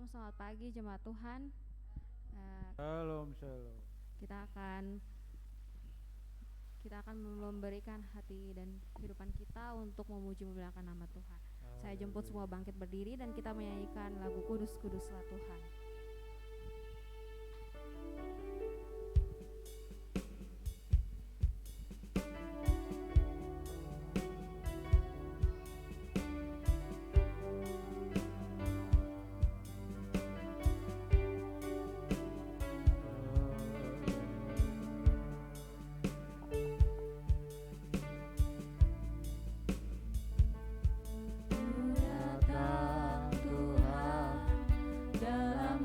selamat pagi jemaat Tuhan. Shalom, shalom. Kita akan memberikan hati dan kehidupan kita untuk memuji memuliakan nama Tuhan. Saya jemput semua bangkit berdiri dan kita menyanyikan lagu Kudus Kuduslah Tuhan. Datang Tuhan dalam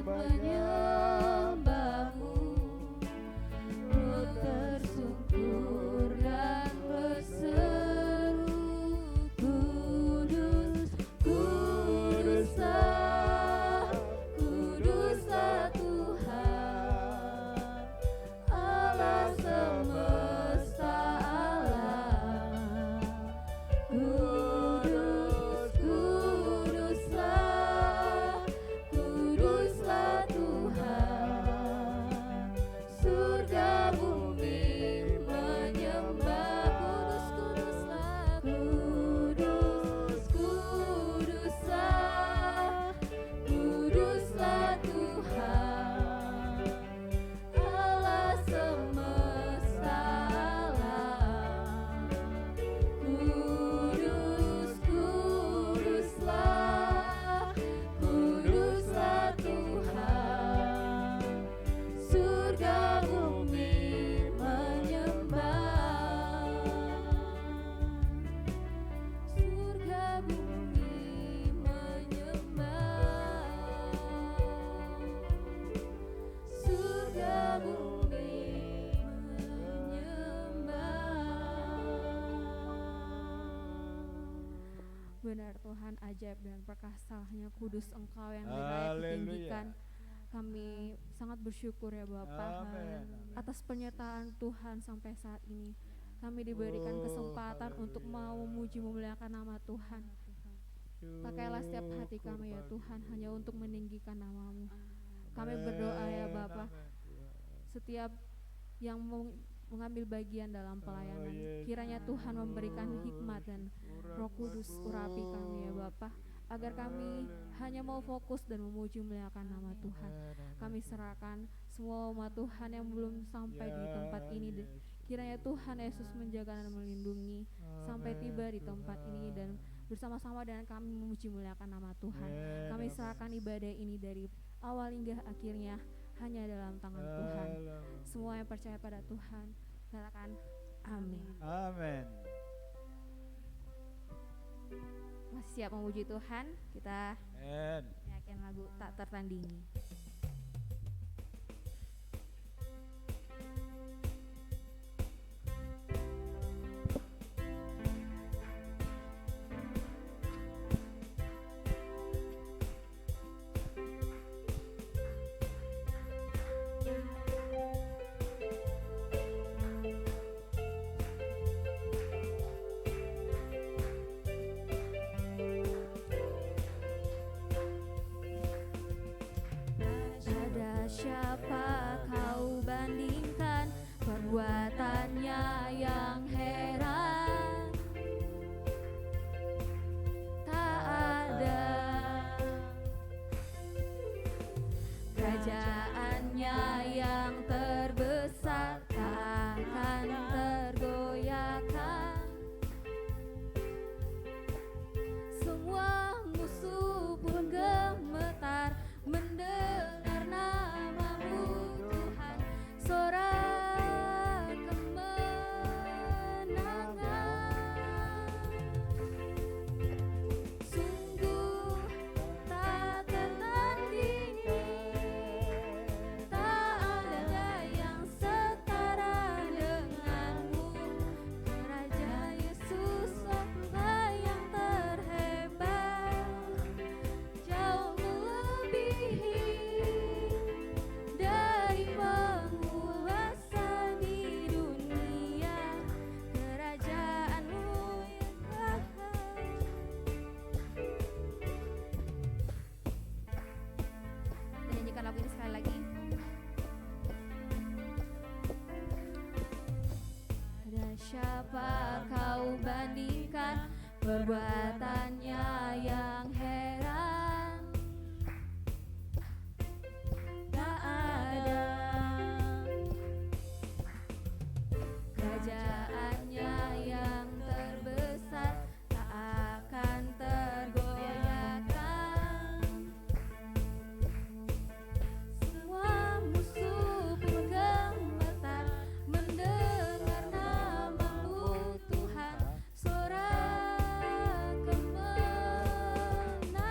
menyembahmu, roh tersungkur dan berseru, kudus, kuduslah, kuduslah Tuhan, Allah semesta alam. Kudus, kuduslah, kuduslah Tuhan, surga bumi menyembah. Kudus, kuduslah, kuduslah Tuhan, Allah semesta alam. Kudus, kuduslah, kuduslah Tuhan, surga bumi menyembah. Surga bumi menyembah. Surga bumi menyembah. Benar Tuhan, ajaib dan perkasanya, kudus Engkau yang layak ditinggikan. Kami sangat bersyukur ya Bapa Amin. atas penyertaan Tuhan sampai saat ini. Kami diberikan kesempatan untuk mau memuji memuliakan nama Tuhan. Pakailah setiap hati kami ya Tuhan hanya untuk meninggikan nama-Mu. Kami berdoa ya Bapa, setiap yang mengambil bagian dalam pelayanan, kiranya Tuhan memberikan hikmat dan Roh Kudus urapi kami ya Bapa, agar kami hanya mau fokus dan memuji memuliakan nama Tuhan. Kami serahkan semua umat Tuhan yang belum sampai di tempat ini. Kiranya Tuhan Yesus menjaga dan melindungi sampai tiba di tempat ini dan bersama-sama dengan kami memuji memuliakan nama Tuhan. Kami serahkan ibadah ini dari awal hingga akhirnya hanya dalam tangan Tuhan. Semua yang percaya pada Tuhan katakan amin. Amin. Masih siap memuji Tuhan? Kita Amin. nyanyikan lagu Tak Tertandingi. Siapa kau bandingkan perbuatannya yang heran? Tak ada. Kerajaannya yang terbesar tak akan tergoyahkan. Semua musuh pun gemetar mendengar nama-Mu Tuhan, sorak kemenangan. Sungguh tak tertandingi, tak ada yang setara denganmu. Raja Yesus lah yang terhebat, jauh melebihi dari penguasa di dunia. Kerajaan-Mu yang kakal. Kita nyanyikan lagu ini sekali lagi. Ada siapa kau bandingkan perbuatannya yang heran? Tak ada. Kerajaannya yang terbesar tak akan tergoyahkan. Semua musuh pun gemetar mendengar nama-Mu Tuhan, sorak kemenangan.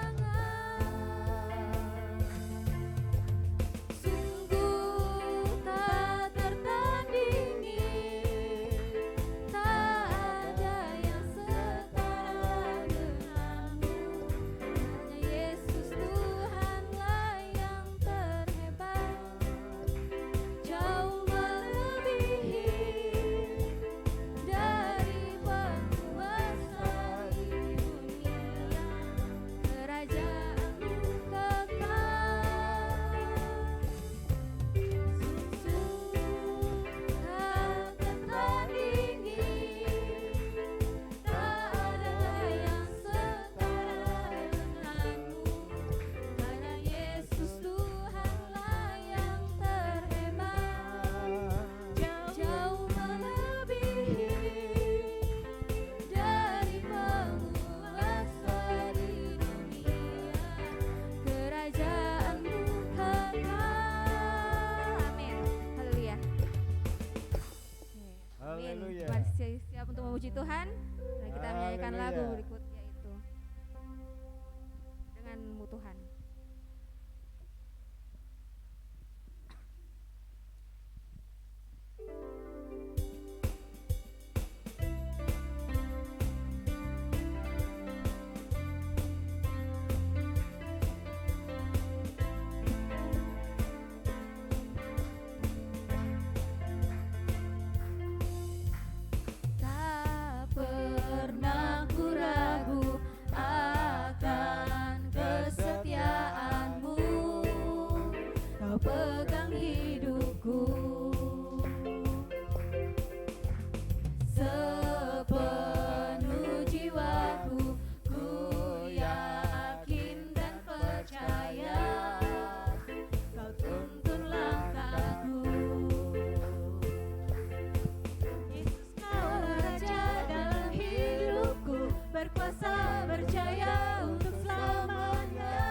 memuji Tuhan? Mari kita menyanyikan lagu Haleluya. berikut yaitu Denganmu Tuhan. Tak pernah ku ragu akan kesetiaanmu, kau pegang hidupku. Sepenuh jiwaku ku yakin dan percaya, kau tuntun langkahku. Yesus, kau raja dalam hidupku, berkuasa berjaya untuk selamanya.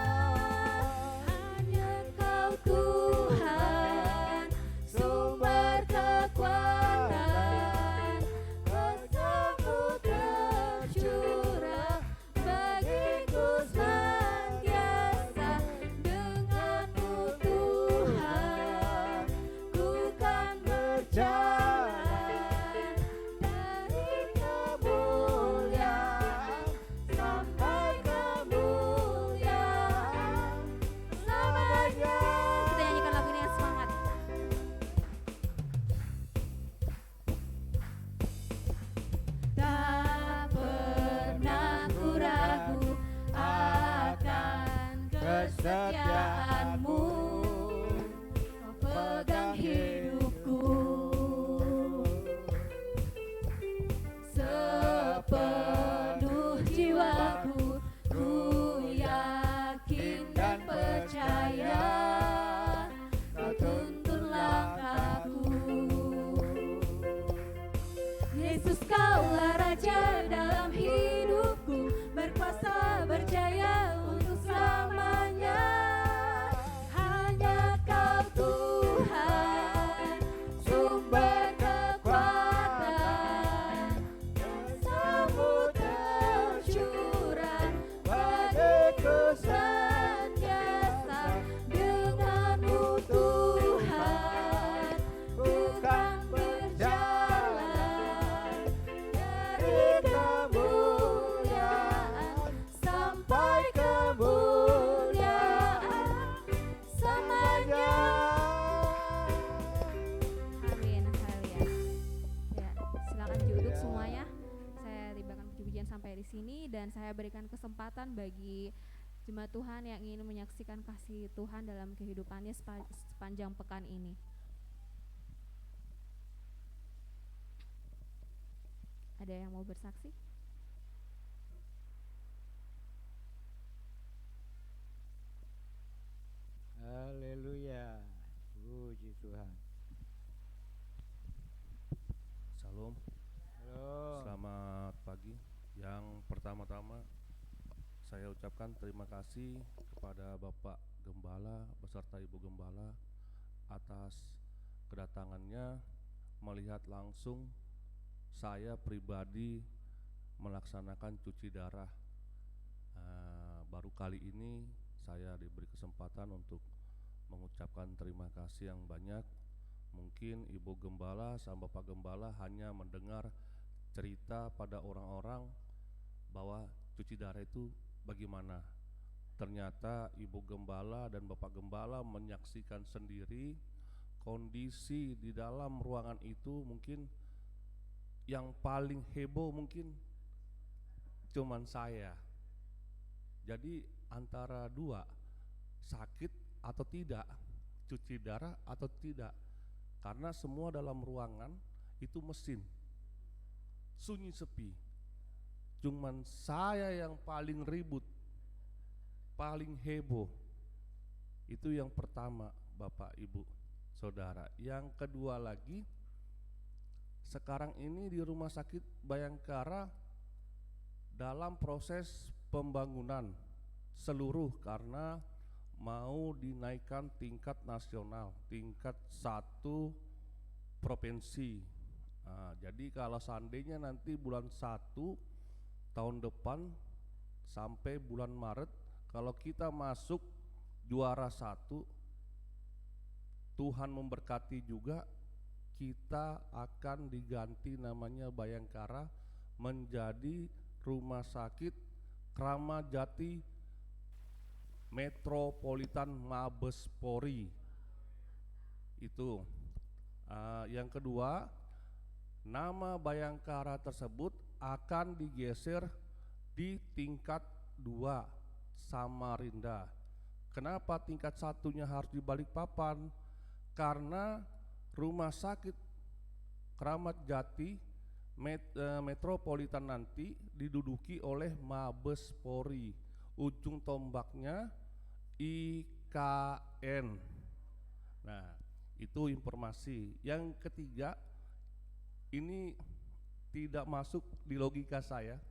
Hanya Kau Tuhan, sumber kekuatan, kuasamu tercurah bagiku senantiasa. Denganmu Tuhan, ku kan berjalan dari kemuliaan sampai kemuliaan selamanya. Kita nyanyikan lagu ini dengan semangat. Tak pernah ku ragu akan kesetiaanmu, kau pegang hidupku. Sepenuh jiwaku ku yakin dan percaya, kau tuntun langkahku. Yesus, Kaulah Raja dalam hidupku, berkuasa berjaya untuk selamanya. Hanya Kau Tuhan, sumber kekuatan, kuasamu tercurah bagiku senantiasa. Denganmu Tuhan, ku kan berjalan dari kemuliaan sampai kemuliaan selamanya. Amin, haleluya. Ya, silakan duduk semuanya. Saya tibakan puji-pujian sampai di sini dan saya berikan kesempatan bagi jemaat Tuhan yang ingin menyaksikan kasih Tuhan dalam kehidupannya sepanjang pekan ini. Ada yang mau bersaksi? Haleluya. Puji Tuhan. Salam, Halo. selamat pagi. Yang pertama-tama saya ucapkan terima kasih kepada Bapak Gembala beserta Ibu Gembala atas kedatangannya melihat langsung saya pribadi melaksanakan cuci darah. Baru kali ini saya diberi kesempatan untuk mengucapkan terima kasih yang banyak. Mungkin Ibu Gembala sama Bapak Gembala hanya mendengar cerita pada orang-orang bahwa cuci darah itu bagaimana. Ternyata Ibu Gembala dan Bapak Gembala menyaksikan sendiri kondisi di dalam ruangan itu. Mungkin yang paling heboh mungkin cuman saya. Jadi antara dua, sakit atau tidak, cuci darah atau tidak. Karena semua dalam ruangan itu mesin, sunyi sepi. Cuman saya yang paling ribut, paling heboh. Itu yang pertama, Bapak, Ibu, Saudara. Yang kedua lagi, sekarang ini di Rumah Sakit Bayangkara dalam proses pembangunan seluruh, karena mau dinaikkan tingkat nasional, tingkat 1 provinsi Jadi kalau seandainya nanti bulan 1 tahun depan sampai bulan Maret, kalau kita masuk juara 1, Tuhan memberkati juga, kita akan diganti namanya Bayangkara menjadi Rumah Sakit Kramat Jati Metropolitan Mabes Polri. Itu. Yang kedua, nama Bayangkara tersebut akan digeser di tingkat 2 Samarinda. Kenapa tingkat 1-nya harus di Balikpapan? Karena Rumah Sakit Kramat Jati Metropolitan nanti diduduki oleh Mabes Polri. Ujung tombaknya IKN. Nah, itu informasi. Yang ketiga, ini tidak masuk di logika saya,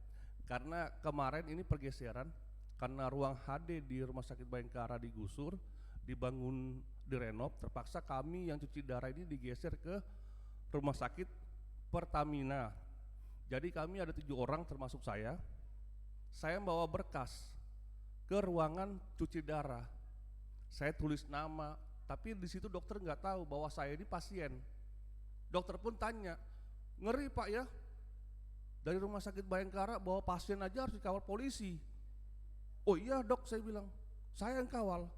karena kemarin ini pergeseran, karena ruang HD di Rumah Sakit Bayangkara digusur, dibangun, direnov, terpaksa kami yang cuci darah ini digeser ke Rumah Sakit Pertamina. Jadi kami ada 7 orang termasuk saya bawa berkas ke ruangan cuci darah. Saya tulis nama, tapi di situ dokter nggak tahu bahwa saya ini pasien. Dokter pun tanya, ngeri Pak ya, dari Rumah Sakit Bayangkara bawa pasien aja harus dikawal polisi. Oh iya dok, saya bilang, saya yang kawal.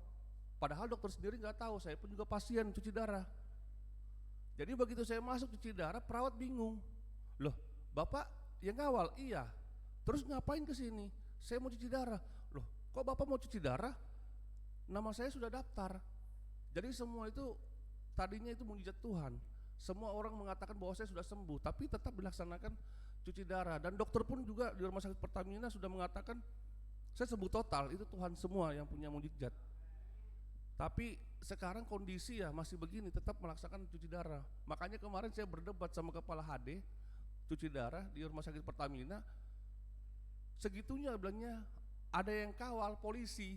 Padahal dokter sendiri nggak tahu, saya pun juga pasien cuci darah. Jadi begitu saya masuk cuci darah, perawat bingung. Loh, Bapak yang kawal? Iya. Terus ngapain ke sini? Saya mau cuci darah. Loh, kok Bapak mau cuci darah? Nama saya sudah daftar. Jadi semua itu tadinya itu mujizat Tuhan. Semua orang mengatakan bahwa saya sudah sembuh, tapi tetap dilaksanakan cuci darah. Dan dokter pun juga di Rumah Sakit Pertamina sudah mengatakan saya sembuh total. Itu Tuhan semua yang punya mujizat. Tapi sekarang kondisi ya masih begini, tetap melaksanakan cuci darah. Makanya kemarin saya berdebat sama kepala HD cuci darah di Rumah Sakit Pertamina. Segitunya bilangnya ada yang kawal polisi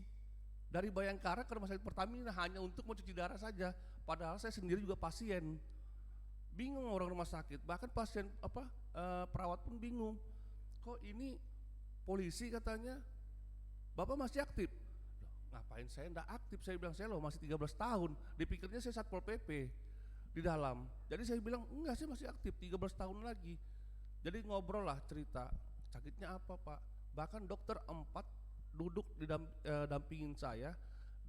dari Bayangkara ke Rumah Sakit Pertamina hanya untuk mau cuci darah saja. Padahal saya sendiri juga pasien. Bingung orang rumah sakit, bahkan pasien perawat pun bingung. Kok ini polisi katanya, Bapak masih aktif? Ngapain saya enggak aktif? Saya bilang saya loh masih 13 tahun. Dipikirnya saya Satpol PP di dalam. Jadi saya bilang enggak, saya masih aktif 13 tahun lagi. Jadi ngobrol lah cerita, sakitnya apa Pak? Bahkan dokter 4 duduk dampingin saya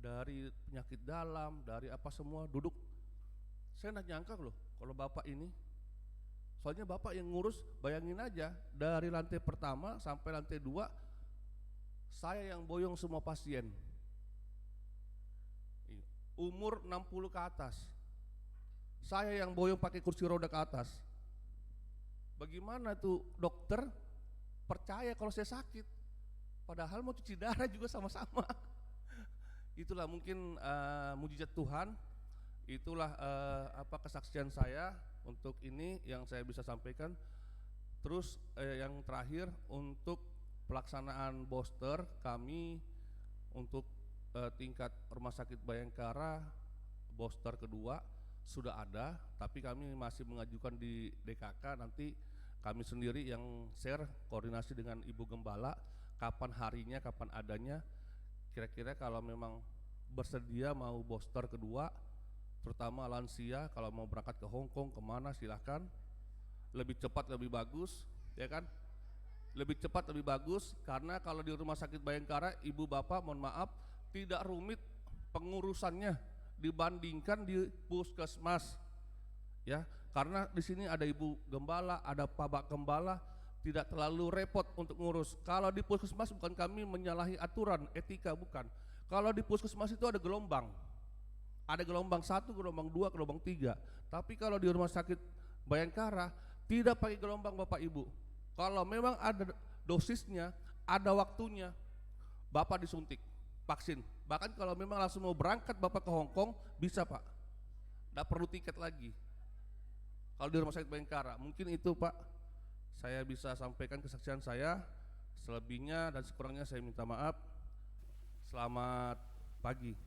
dari penyakit dalam, dari apa semua duduk. Saya enggak nyangka loh kalau Bapak ini. Soalnya Bapak yang ngurus, bayangin aja dari lantai pertama sampai lantai 2 saya yang boyong semua pasien. Umur 60 ke atas. Saya yang boyong pakai kursi roda ke atas. Bagaimana tuh dokter percaya kalau saya sakit? Padahal mau cuci darah juga sama-sama. Itulah mungkin mujizat Tuhan. Itulah kesaksian saya untuk ini yang saya bisa sampaikan. Terus yang terakhir untuk pelaksanaan booster kami untuk tingkat Rumah Sakit Bayangkara booster kedua sudah ada, tapi kami masih mengajukan di DKK. Nanti kami sendiri yang share koordinasi dengan Ibu Gembala kapan harinya, kapan adanya. Kira-kira kalau memang bersedia mau booster kedua, terutama lansia kalau mau berangkat ke Hong Kong kemana silahkan. Lebih cepat lebih bagus, ya kan? Lebih cepat lebih bagus, karena kalau di Rumah Sakit Bayangkara ibu bapak mohon maaf tidak rumit pengurusannya dibandingkan di puskesmas, ya. Karena di sini ada Ibu Gembala, ada Pak Gembala, tidak terlalu repot untuk ngurus. Kalau di puskesmas bukan kami menyalahi aturan etika, bukan. Kalau di puskesmas itu ada gelombang 1, gelombang 2, gelombang 3. Tapi kalau di Rumah Sakit Bayangkara tidak pakai gelombang Bapak Ibu. Kalau memang ada dosisnya, ada waktunya, Bapak disuntik vaksin. Bahkan kalau memang langsung mau berangkat Bapak ke Hong Kong, bisa Pak, tidak perlu tiket lagi. Kalau di Rumah Sakit Bayangkara, mungkin itu Pak, saya bisa sampaikan kesaksian saya. Selebihnya dan sekurangnya saya minta maaf. Selamat pagi.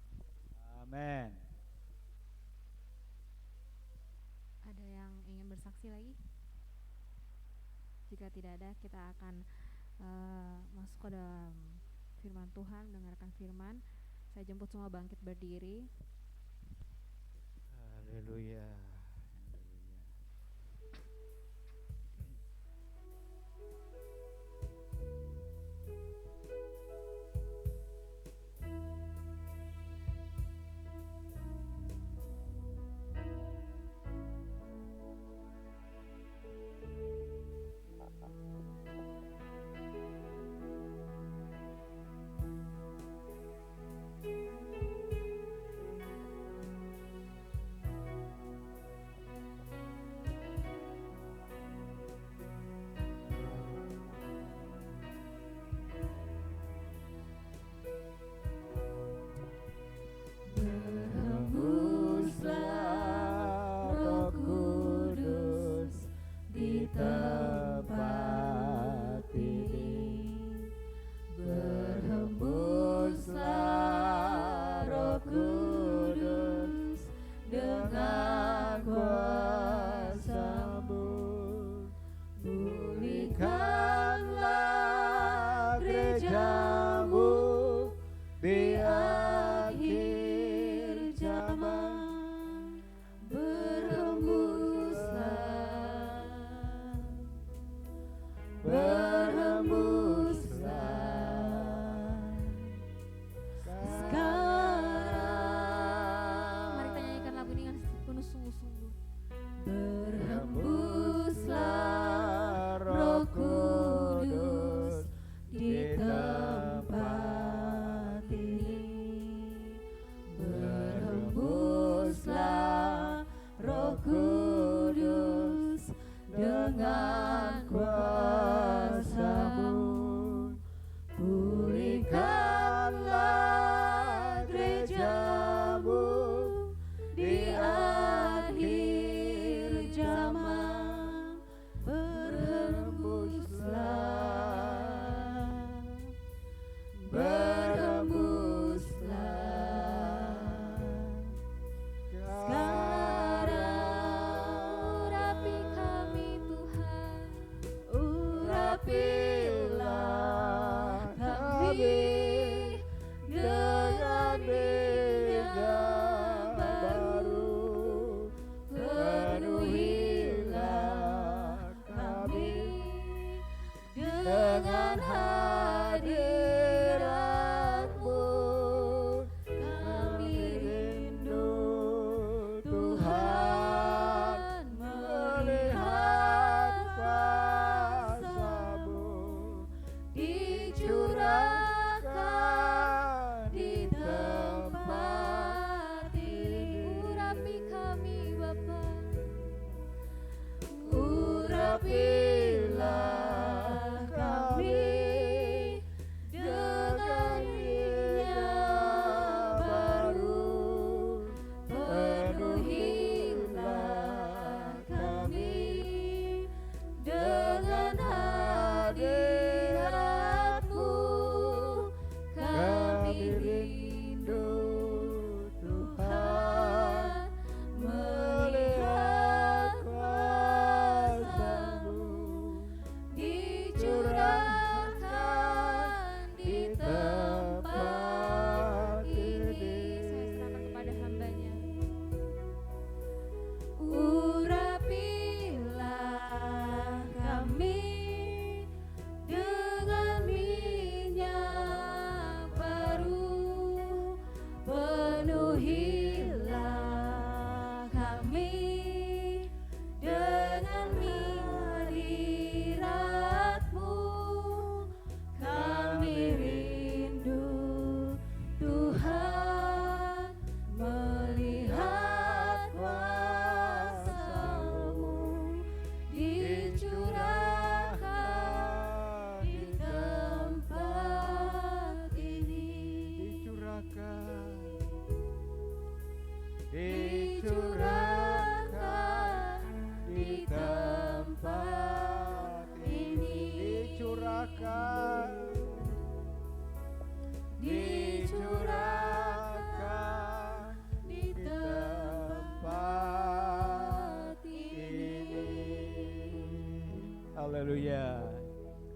Ada yang ingin bersaksi lagi? Jika tidak ada, kita akan masuk ke dalam firman Tuhan, mendengarkan firman. Saya jemput semua bangkit berdiri. Haleluya. Berhembuslah Roh Kudus di tempat ini. Berhembuslah Roh Kudus dengan kuasa-Mu. Pulihkanlah gereja-Mu di akhir zaman. Berhembuslah, berhembuslah sekarang. Mari kita nyanyikan lagu ini dengan penuh sungguh-sungguh. Berhembuslah Roh Kudus di tempat ini. Berhembuslah Roh Kudus dengan kuasa-Mu. Pulihkanlah gereja-Mu di akhir zaman. Berhembuslah, berhembuslah sekarang. Urapi kami Tuhan,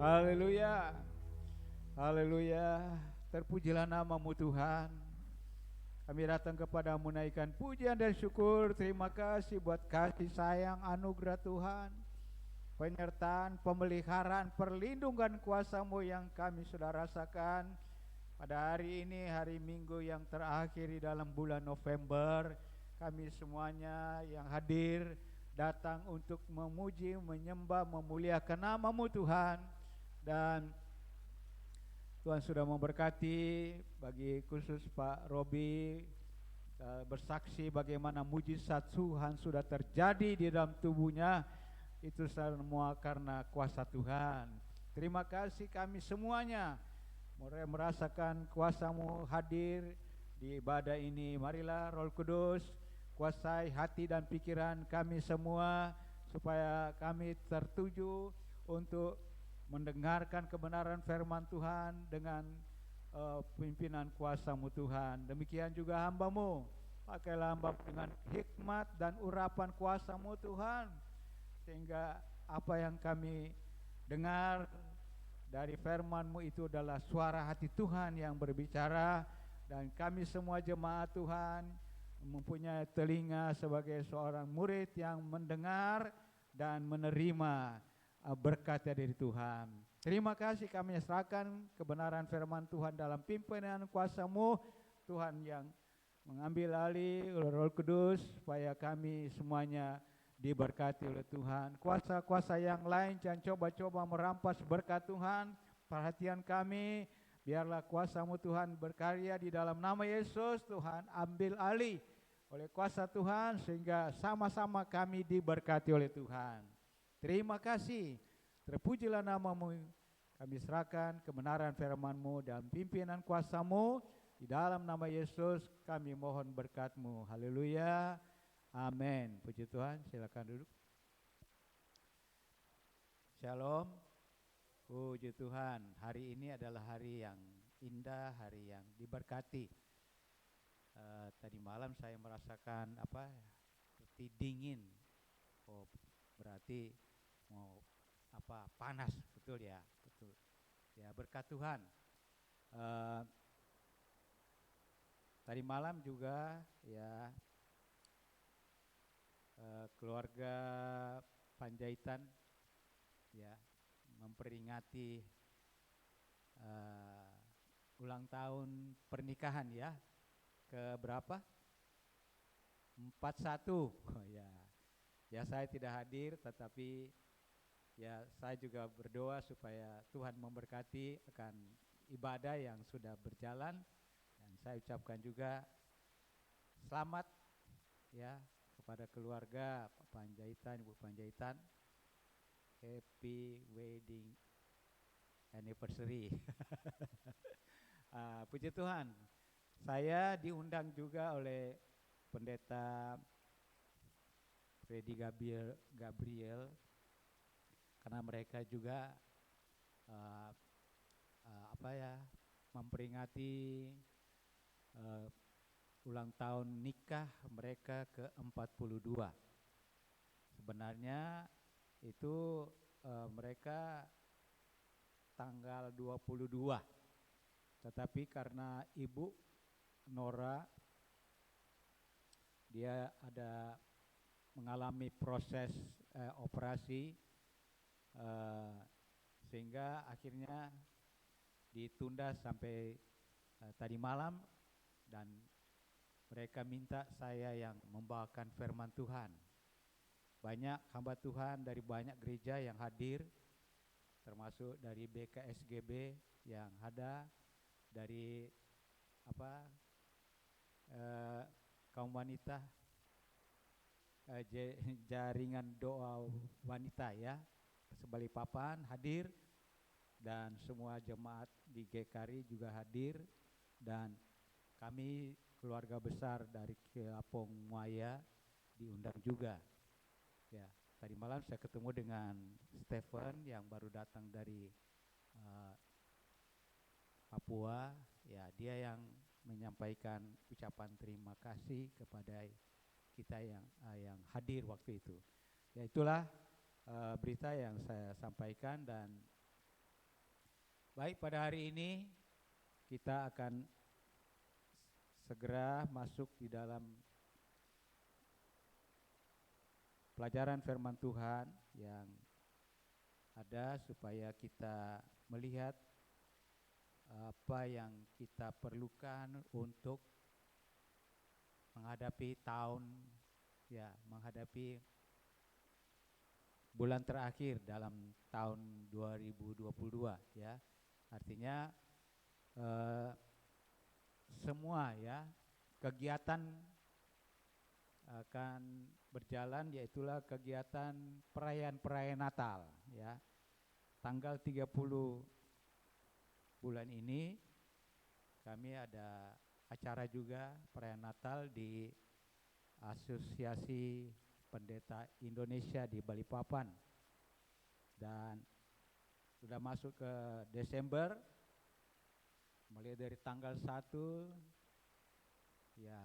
Haleluya. Haleluya. Terpujilah nama-Mu Tuhan. Kami datang kepadamu naikkan pujian dan syukur. Terima kasih buat kasih sayang anugerah Tuhan, penyertaan, pemeliharaan, perlindungan kuasa-Mu yang kami sudah rasakan pada hari ini, hari Minggu yang terakhir di dalam bulan November. Kami semuanya yang hadir datang untuk memuji, menyembah, memuliakan nama-Mu Tuhan. Dan Tuhan sudah memberkati bagi khusus Pak Robi, bersaksi bagaimana mujizat Tuhan sudah terjadi di dalam tubuhnya. Itu semua karena kuasa Tuhan. Terima kasih kami semuanya merasakan kuasa-Mu hadir di ibadah ini. Marilah Roh Kudus kuasai hati dan pikiran kami semua, supaya kami tertuju untuk mendengarkan kebenaran firman Tuhan dengan pimpinan kuasa-Mu Tuhan. Demikian juga hamba-Mu, pakailah hamba dengan hikmat dan urapan kuasa-Mu Tuhan, sehingga apa yang kami dengar dari firman-Mu itu adalah suara hati Tuhan yang berbicara. Dan kami semua jemaat Tuhan mempunyai telinga sebagai seorang murid yang mendengar dan menerima berkat dari Tuhan. Terima kasih kami serahkan kebenaran firman Tuhan dalam pimpinan kuasa-Mu Tuhan, yang mengambil alih oleh Roh Kudus, supaya kami semuanya diberkati oleh Tuhan. Kuasa-kuasa yang lain jangan coba-coba merampas berkat Tuhan. Perhatian kami, biarlah kuasa-Mu Tuhan berkarya di dalam nama Yesus. Tuhan ambil alih oleh kuasa Tuhan, sehingga sama-sama kami diberkati oleh Tuhan. Terima kasih, terpujilah nama-Mu. Kami serahkan kebenaran firman-Mu dan pimpinan kuasa-Mu. Di dalam nama Yesus kami mohon berkat-Mu. Haleluya, amin. Puji Tuhan, silakan duduk. Shalom. Puji Tuhan, hari ini adalah hari yang indah, hari yang diberkati. Tadi malam saya merasakan seperti dingin. Oh, berarti mau panas, betul ya, betul ya, berkat Tuhan. Tadi malam juga ya, keluarga Panjaitan ya memperingati ulang tahun pernikahan ya, ke berapa? 41. Oh, ya saya tidak hadir, tetapi ya saya juga berdoa supaya Tuhan memberkati akan ibadah yang sudah berjalan. Dan saya ucapkan juga selamat ya kepada keluarga Pak Panjaitan, Ibu Panjaitan, happy wedding anniversary. Puji Tuhan, saya diundang juga oleh Pendeta Freddy Gabriel, karena mereka juga memperingati ulang tahun nikah mereka ke-42. Sebenarnya itu mereka tanggal 22, tetapi karena Ibu Nora dia ada mengalami proses operasi, sehingga akhirnya ditunda sampai tadi malam. Dan mereka minta saya yang membawakan firman Tuhan. Banyak hamba Tuhan dari banyak gereja yang hadir, termasuk dari BKSGB yang ada, dari kaum wanita, jaringan doa wanita ya, Balikpapan hadir, dan semua jemaat di GKRI juga hadir, dan kami keluarga besar dari Kelapong Muaya diundang juga. Ya, tadi malam saya ketemu dengan Stephen yang baru datang dari Papua. Ya, dia yang menyampaikan ucapan terima kasih kepada kita yang hadir waktu itu. Ya, itulah berita yang saya sampaikan. Dan Baik, pada hari ini kita akan segera masuk di dalam pelajaran firman Tuhan yang ada supaya kita melihat apa yang kita perlukan untuk menghadapi menghadapi bulan terakhir dalam tahun 2022 ya. Artinya semua ya kegiatan akan berjalan, yaitulah kegiatan perayaan Natal ya. Tanggal 30 bulan ini kami ada acara juga perayaan Natal di Asosiasi Pendeta Indonesia di Balikpapan, dan sudah masuk ke Desember, mulai dari tanggal 1 ya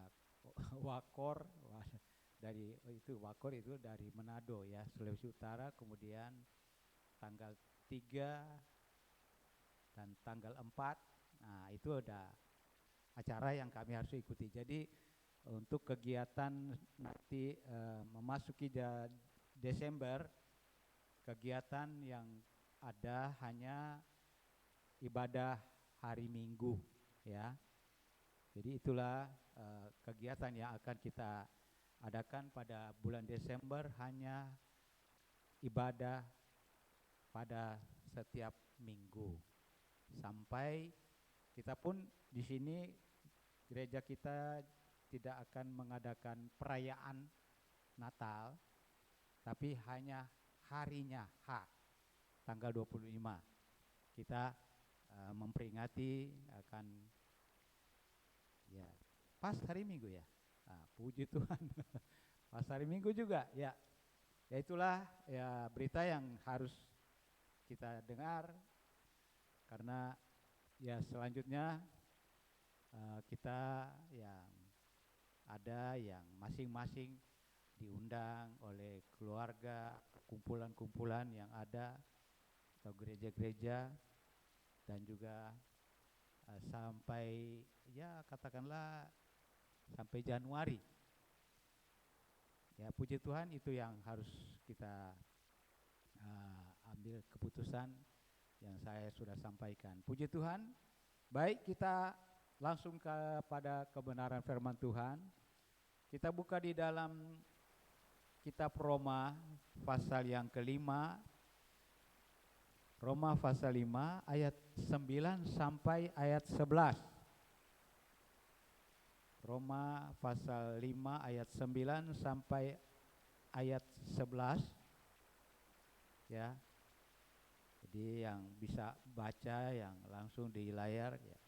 Wakor itu dari Manado ya, Sulawesi Utara, kemudian tanggal 3 dan tanggal 4. Nah, itu ada acara yang kami harus ikuti. Jadi untuk kegiatan nanti memasuki Desember, kegiatan yang ada hanya ibadah hari Minggu ya. Jadi itulah kegiatan yang akan kita adakan pada bulan Desember, hanya ibadah pada setiap minggu. Sampai kita pun di sini gereja kita tidak akan mengadakan perayaan Natal, tapi hanya harinya tanggal 25 kita memperingati akan ya pas hari Minggu ya. Nah, puji Tuhan. Pas hari Minggu juga ya. Ya itulah ya berita yang harus kita dengar, karena ya selanjutnya kita yang ada yang masing-masing diundang oleh keluarga, kumpulan-kumpulan yang ada atau gereja-gereja, dan juga sampai ya katakanlah sampai Januari. Ya puji Tuhan, itu yang harus kita ambil keputusan yang saya sudah sampaikan. Puji Tuhan. Baik, kita langsung kepada kebenaran firman Tuhan. Kita buka di dalam kitab Roma pasal yang kelima. Roma pasal 5 ayat 9 sampai ayat 11. Roma pasal 5 ayat 9 sampai ayat 11. Ya. Jadi yang bisa baca yang langsung di layar ya.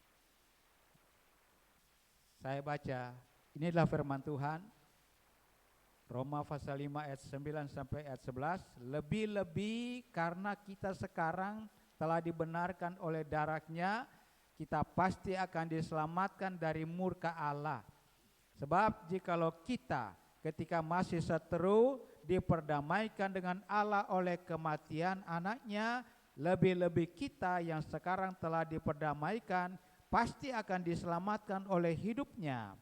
Saya baca, inilah firman Tuhan. Roma pasal 5 ayat 9 sampai ayat 11. Lebih-lebih karena kita sekarang telah dibenarkan oleh darahnya, kita pasti akan diselamatkan dari murka Allah. Sebab jikalau kita ketika masih seteru diperdamaikan dengan Allah oleh kematian anaknya, lebih-lebih kita yang sekarang telah diperdamaikan pasti akan diselamatkan oleh hidupnya.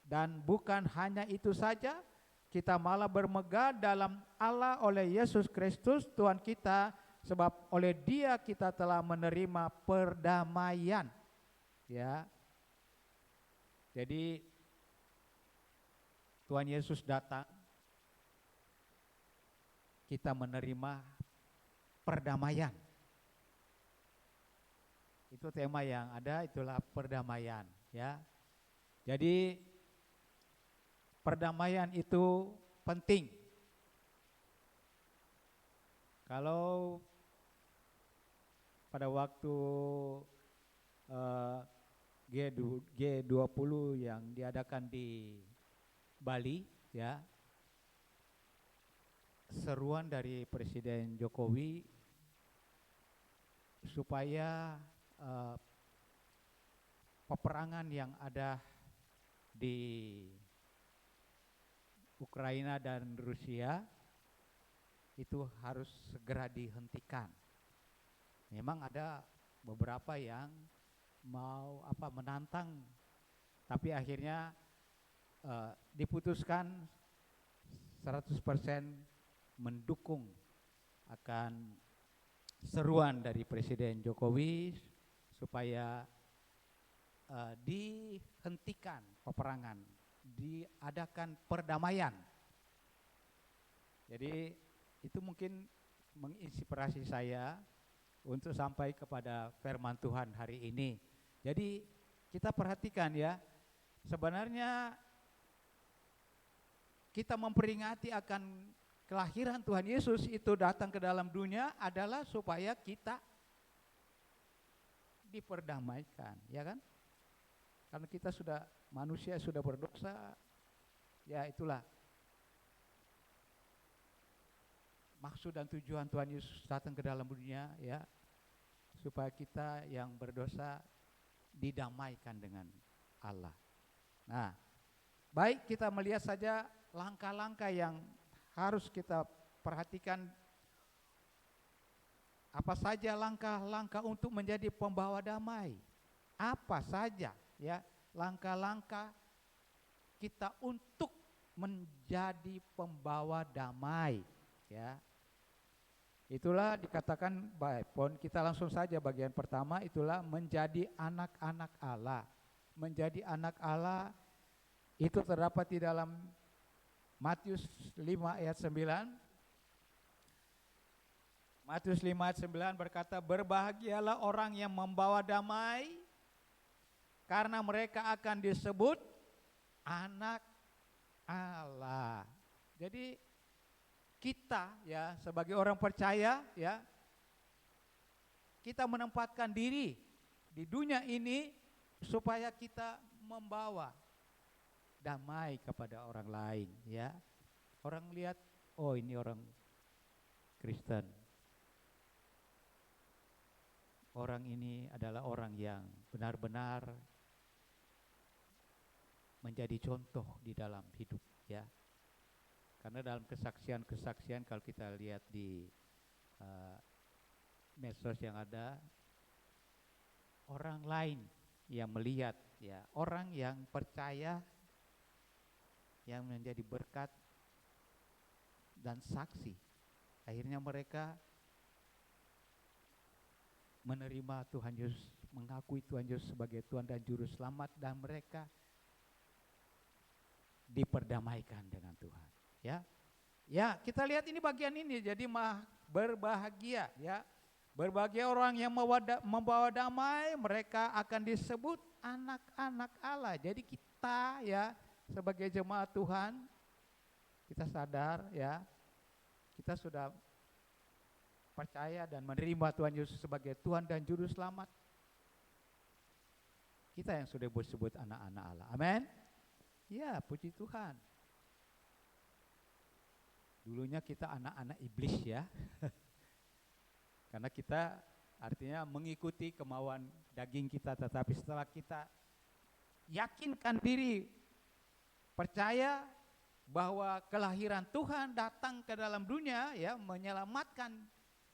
Dan bukan hanya itu saja, kita malah bermegah dalam Allah oleh Yesus Kristus Tuhan kita, sebab oleh Dia kita telah menerima perdamaian. Ya. Jadi Tuhan Yesus datang, kita menerima perdamaian. Itu tema yang ada, itulah perdamaian ya. Jadi perdamaian itu penting. Kalau pada waktu G20 yang diadakan di Bali ya, seruan dari Presiden Jokowi supaya peperangan yang ada di Ukraina dan Rusia itu harus segera dihentikan. Memang ada beberapa yang mau menantang, tapi akhirnya diputuskan 100% mendukung akan seruan dari Presiden Jokowi supaya dihentikan peperangan, diadakan perdamaian. Jadi itu mungkin menginspirasi saya untuk sampai kepada firman Tuhan hari ini. Jadi kita perhatikan ya, sebenarnya kita memperingati akan kelahiran Tuhan Yesus itu datang ke dalam dunia adalah supaya kita diperdamaikan, ya kan? Karena kita sudah manusia, sudah berdosa, ya itulah maksud dan tujuan Tuhan Yesus datang ke dalam dunia, ya, supaya kita yang berdosa didamaikan dengan Allah. Nah, baik kita melihat saja langkah-langkah yang harus kita perhatikan. Apa saja langkah-langkah untuk menjadi pembawa damai? Apa saja ya langkah-langkah kita untuk menjadi pembawa damai, ya. Itulah dikatakan baik. Pon kita langsung saja bagian pertama, itulah menjadi anak-anak Allah. Menjadi anak Allah itu terdapat di dalam Matius 5 ayat 9. Matius 5 ayat 9 berkata, berbahagialah orang yang membawa damai, karena mereka akan disebut anak Allah. Jadi kita ya sebagai orang percaya ya, kita menempatkan diri di dunia ini supaya kita membawa damai kepada orang lain, ya. Orang lihat, oh ini orang Kristen. Orang ini adalah orang yang benar-benar menjadi contoh di dalam hidup, ya. Karena dalam kesaksian-kesaksian kalau kita lihat di medsos yang ada, orang lain yang melihat, ya, orang yang percaya yang menjadi berkat dan saksi, akhirnya mereka menerima Tuhan Yesus, mengakui Tuhan Yesus sebagai Tuhan dan Juru Selamat, dan mereka diperdamaikan dengan Tuhan. Ya, ya kita lihat ini bagian ini. Jadi berbahagia, ya, berbahagia orang yang membawa damai, mereka akan disebut anak-anak Allah. Jadi kita ya sebagai jemaat Tuhan, kita sadar ya, kita sudah percaya dan menerima Tuhan Yesus sebagai Tuhan dan Juru Selamat. Kita yang sudah disebut anak-anak Allah. Amin. Ya, puji Tuhan. Dulunya kita anak-anak iblis ya. Karena kita artinya mengikuti kemauan daging kita, tetapi setelah kita yakinkan diri, percaya bahwa kelahiran Tuhan datang ke dalam dunia ya, menyelamatkan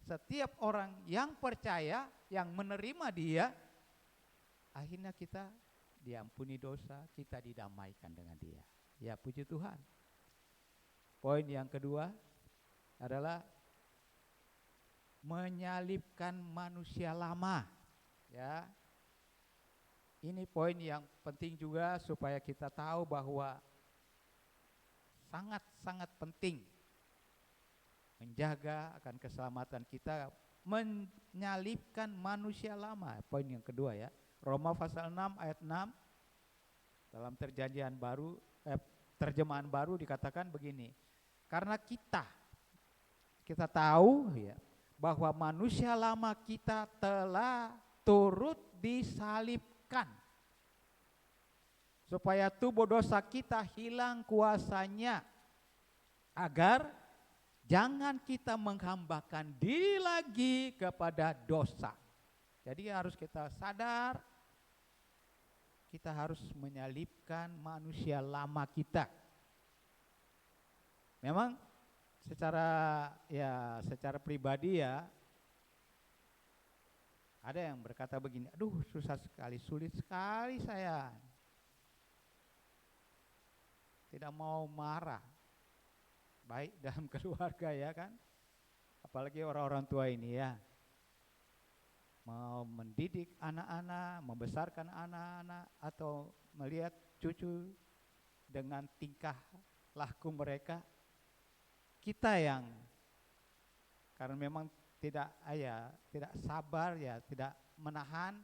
setiap orang yang percaya, yang menerima Dia, akhirnya kita diampuni dosa, kita didamaikan dengan Dia. Ya, puji Tuhan. Poin yang kedua adalah menyalibkan manusia lama. Ya. Ini poin yang penting juga supaya kita tahu bahwa sangat-sangat penting menjaga akan keselamatan kita, menyalibkan manusia lama. Poin yang kedua ya, Roma pasal 6 ayat 6 dalam terjemahan baru dikatakan begini, karena kita tahu ya bahwa manusia lama kita telah turut disalibkan supaya tubuh dosa kita hilang kuasanya, agar jangan kita menghambakan diri lagi kepada dosa. Jadi harus kita sadar, kita harus menyalibkan manusia lama kita. Memang secara pribadi ya, Ada yang berkata begini, aduh susah sekali, sulit sekali saya. Tidak mau marah. Baik dalam keluarga ya kan. Apalagi orang-orang tua ini ya. Mau mendidik anak-anak, membesarkan anak-anak, atau melihat cucu dengan tingkah laku mereka. Kita yang, karena memang tidak sabar ya, tidak menahan,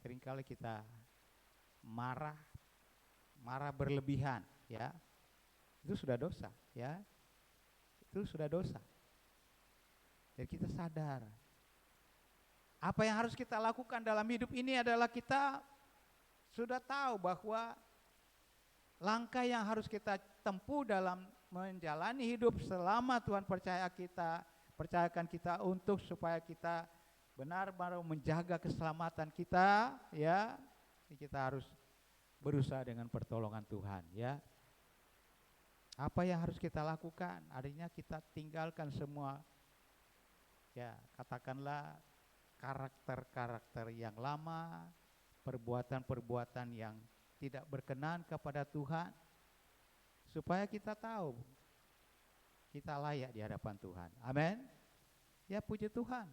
seringkali kita marah berlebihan ya. Itu sudah dosa ya. Itu sudah dosa. Jadi kita sadar apa yang harus kita lakukan dalam hidup ini adalah kita sudah tahu bahwa langkah yang harus kita tempuh dalam menjalani hidup selama Tuhan percayakan kita untuk supaya kita benar-benar menjaga keselamatan kita ya. Kita harus berusaha dengan pertolongan Tuhan ya. Apa yang harus kita lakukan? Artinya kita tinggalkan semua ya, katakanlah karakter-karakter yang lama, perbuatan-perbuatan yang tidak berkenan kepada Tuhan, supaya kita tahu kita layak di hadapan Tuhan. Amin. Ya, puji Tuhan.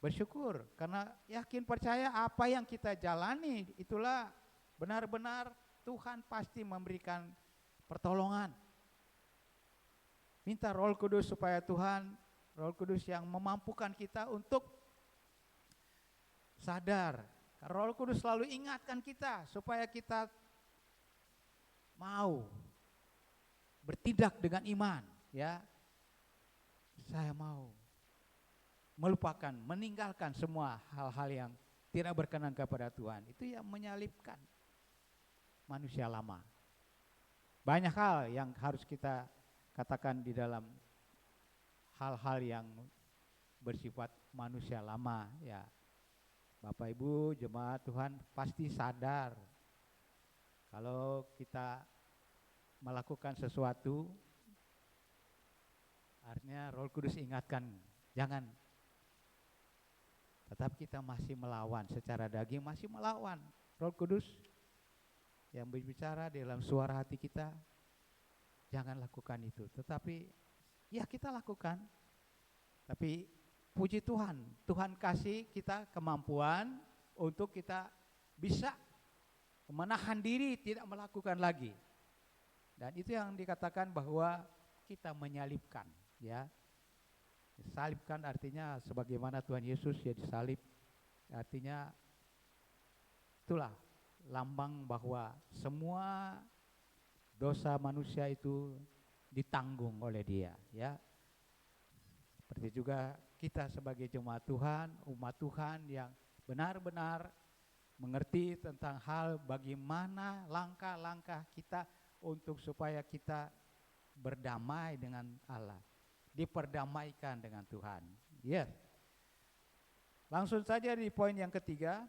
Bersyukur karena yakin percaya apa yang kita jalani itulah benar-benar Tuhan pasti memberikan pertolongan. Minta Roh Kudus supaya Tuhan, Roh Kudus yang memampukan kita untuk sadar. Roh Kudus selalu ingatkan kita supaya kita mau bertindak dengan iman, ya. Saya mau melupakan, meninggalkan semua hal-hal yang tidak berkenan kepada Tuhan. Itu yang menyalibkan manusia lama. Banyak hal yang harus kita katakan di dalam hal-hal yang bersifat manusia lama ya. Bapak Ibu jemaat Tuhan pasti sadar kalau kita melakukan sesuatu, artinya Roh Kudus ingatkan jangan, tetap kita masih melawan secara daging, masih melawan. Roh Kudus yang berbicara dalam suara hati kita, jangan lakukan itu. Tetapi ya kita lakukan. Tapi puji Tuhan, Tuhan kasih kita kemampuan untuk kita bisa menahan diri tidak melakukan lagi. Dan itu yang dikatakan bahwa kita menyalibkan, ya. Salibkan artinya sebagaimana Tuhan Yesus ya disalib. Artinya itulah lambang bahwa semua dosa manusia itu ditanggung oleh Dia, ya. Seperti juga kita sebagai jemaat Tuhan, umat Tuhan yang benar-benar mengerti tentang hal bagaimana langkah-langkah kita untuk supaya kita berdamai dengan Allah, diperdamaikan dengan Tuhan. Yes. Langsung saja di poin yang ketiga,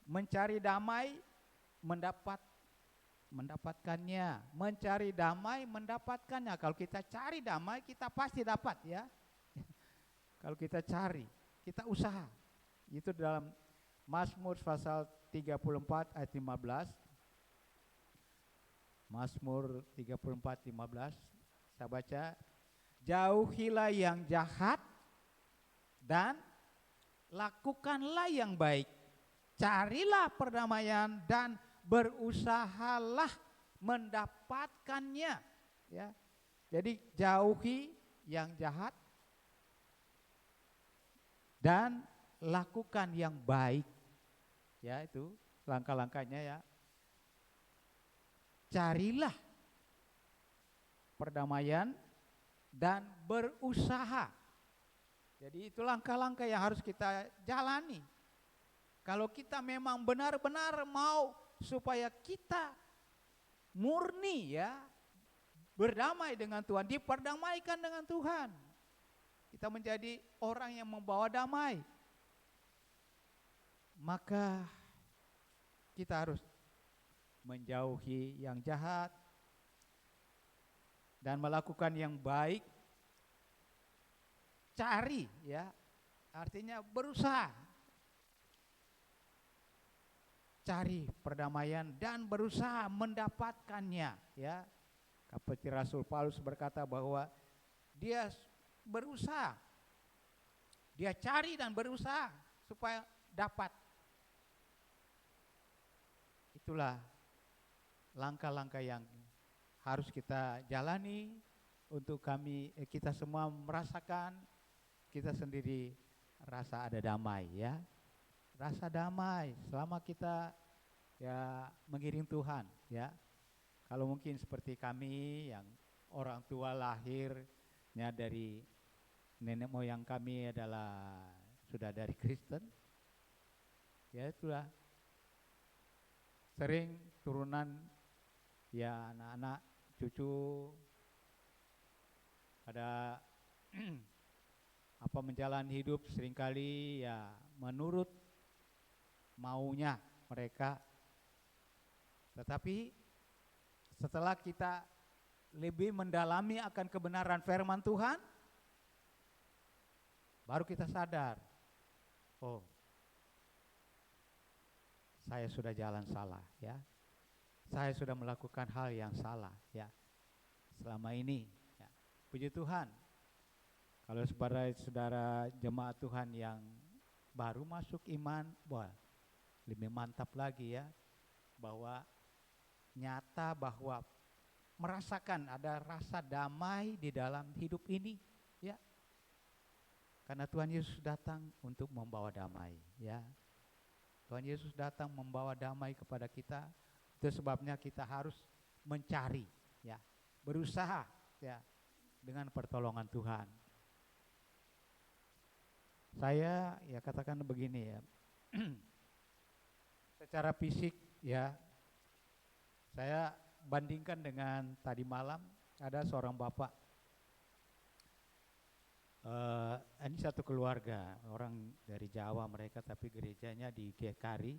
mencari damai, mendapatkannya. Mencari damai, mendapatkannya. Kalau kita cari damai, kita pasti dapat, ya. Kalau kita cari, kita usaha. Itu dalam Mazmur pasal 34 ayat 15. Mazmur 34 15. Saya baca, jauhilah yang jahat dan lakukanlah yang baik. Carilah perdamaian dan berusahalah mendapatkannya, ya. Jadi jauhi yang jahat dan lakukan yang baik, ya. Itu langkah-langkahnya, ya. Carilah perdamaian dan berusaha. Jadi itu langkah-langkah yang harus kita jalani. Kalau kita memang benar-benar mau supaya kita murni, ya, berdamai dengan Tuhan, diperdamaikan dengan Tuhan, kita menjadi orang yang membawa damai, maka kita harus menjauhi yang jahat dan melakukan yang baik. Cari, ya, artinya berusaha cari perdamaian dan berusaha mendapatkannya, ya. Seperti Rasul Paulus berkata bahwa dia berusaha, dia cari dan berusaha supaya dapat. Itulah langkah-langkah yang harus kita jalani untuk kita semua merasakan, kita sendiri rasa ada damai, ya. Rasa damai selama kita ya mengiring Tuhan, ya. Kalau mungkin seperti kami yang orang tua lahirnya dari nenek moyang kami adalah sudah dari Kristen, ya itulah sering turunan ya anak-anak cucu pada menjalani hidup seringkali ya menurut maunya mereka. Tetapi setelah kita lebih mendalami akan kebenaran firman Tuhan, baru kita sadar, oh, saya sudah jalan salah, ya. Saya sudah melakukan hal yang salah, ya. Selama ini, ya. Puji Tuhan. Kalau saudara jemaat Tuhan yang baru masuk iman, wah, lebih mantap lagi, ya, bahwa nyata bahwa merasakan ada rasa damai di dalam hidup ini, ya. Karena Tuhan Yesus datang untuk membawa damai, ya. Tuhan Yesus datang membawa damai kepada kita. Itu sebabnya kita harus mencari, ya, berusaha, ya, dengan pertolongan Tuhan. Saya ya katakan begini, ya. Secara fisik, ya, saya bandingkan dengan tadi malam ada seorang bapak, ini satu keluarga orang dari Jawa mereka, tapi gerejanya di GKRI.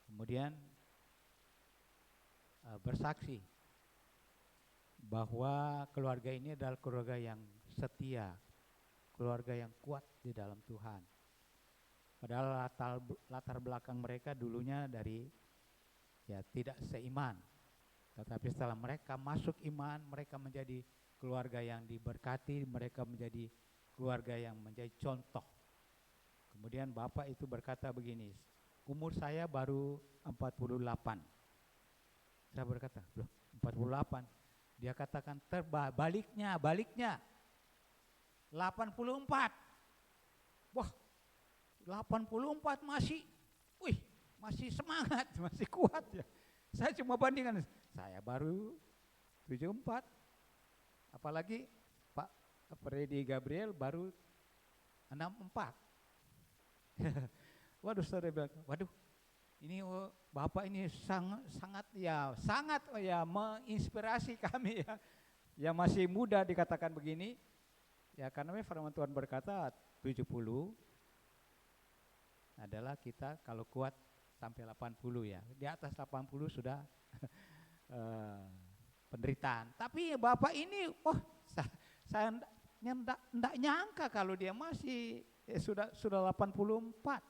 Kemudian bersaksi bahwa keluarga ini adalah keluarga yang setia, keluarga yang kuat di dalam Tuhan. Padahal latar belakang mereka dulunya dari ya tidak seiman. Tetapi setelah mereka masuk iman, mereka menjadi keluarga yang diberkati, mereka menjadi keluarga yang menjadi contoh. Kemudian bapak itu berkata begini, umur saya baru 48. Saya berkata, loh 48? Dia katakan baliknya 84. Wah, 84 masih semangat, masih kuat, ya. Saya cuma bandingkan, saya baru 74. Apalagi Pak Freddy Gabriel baru 64. Waduh, saudara bilang, waduh, ini Bapak ini sangat menginspirasi kami, ya. Yang masih muda dikatakan begini, ya karena firman Tuhan berkata 70 adalah kita kalau kuat sampai 80, ya. Di atas 80 sudah penderitaan. Tapi Bapak ini, saya enggak nyangka kalau dia masih sudah 84.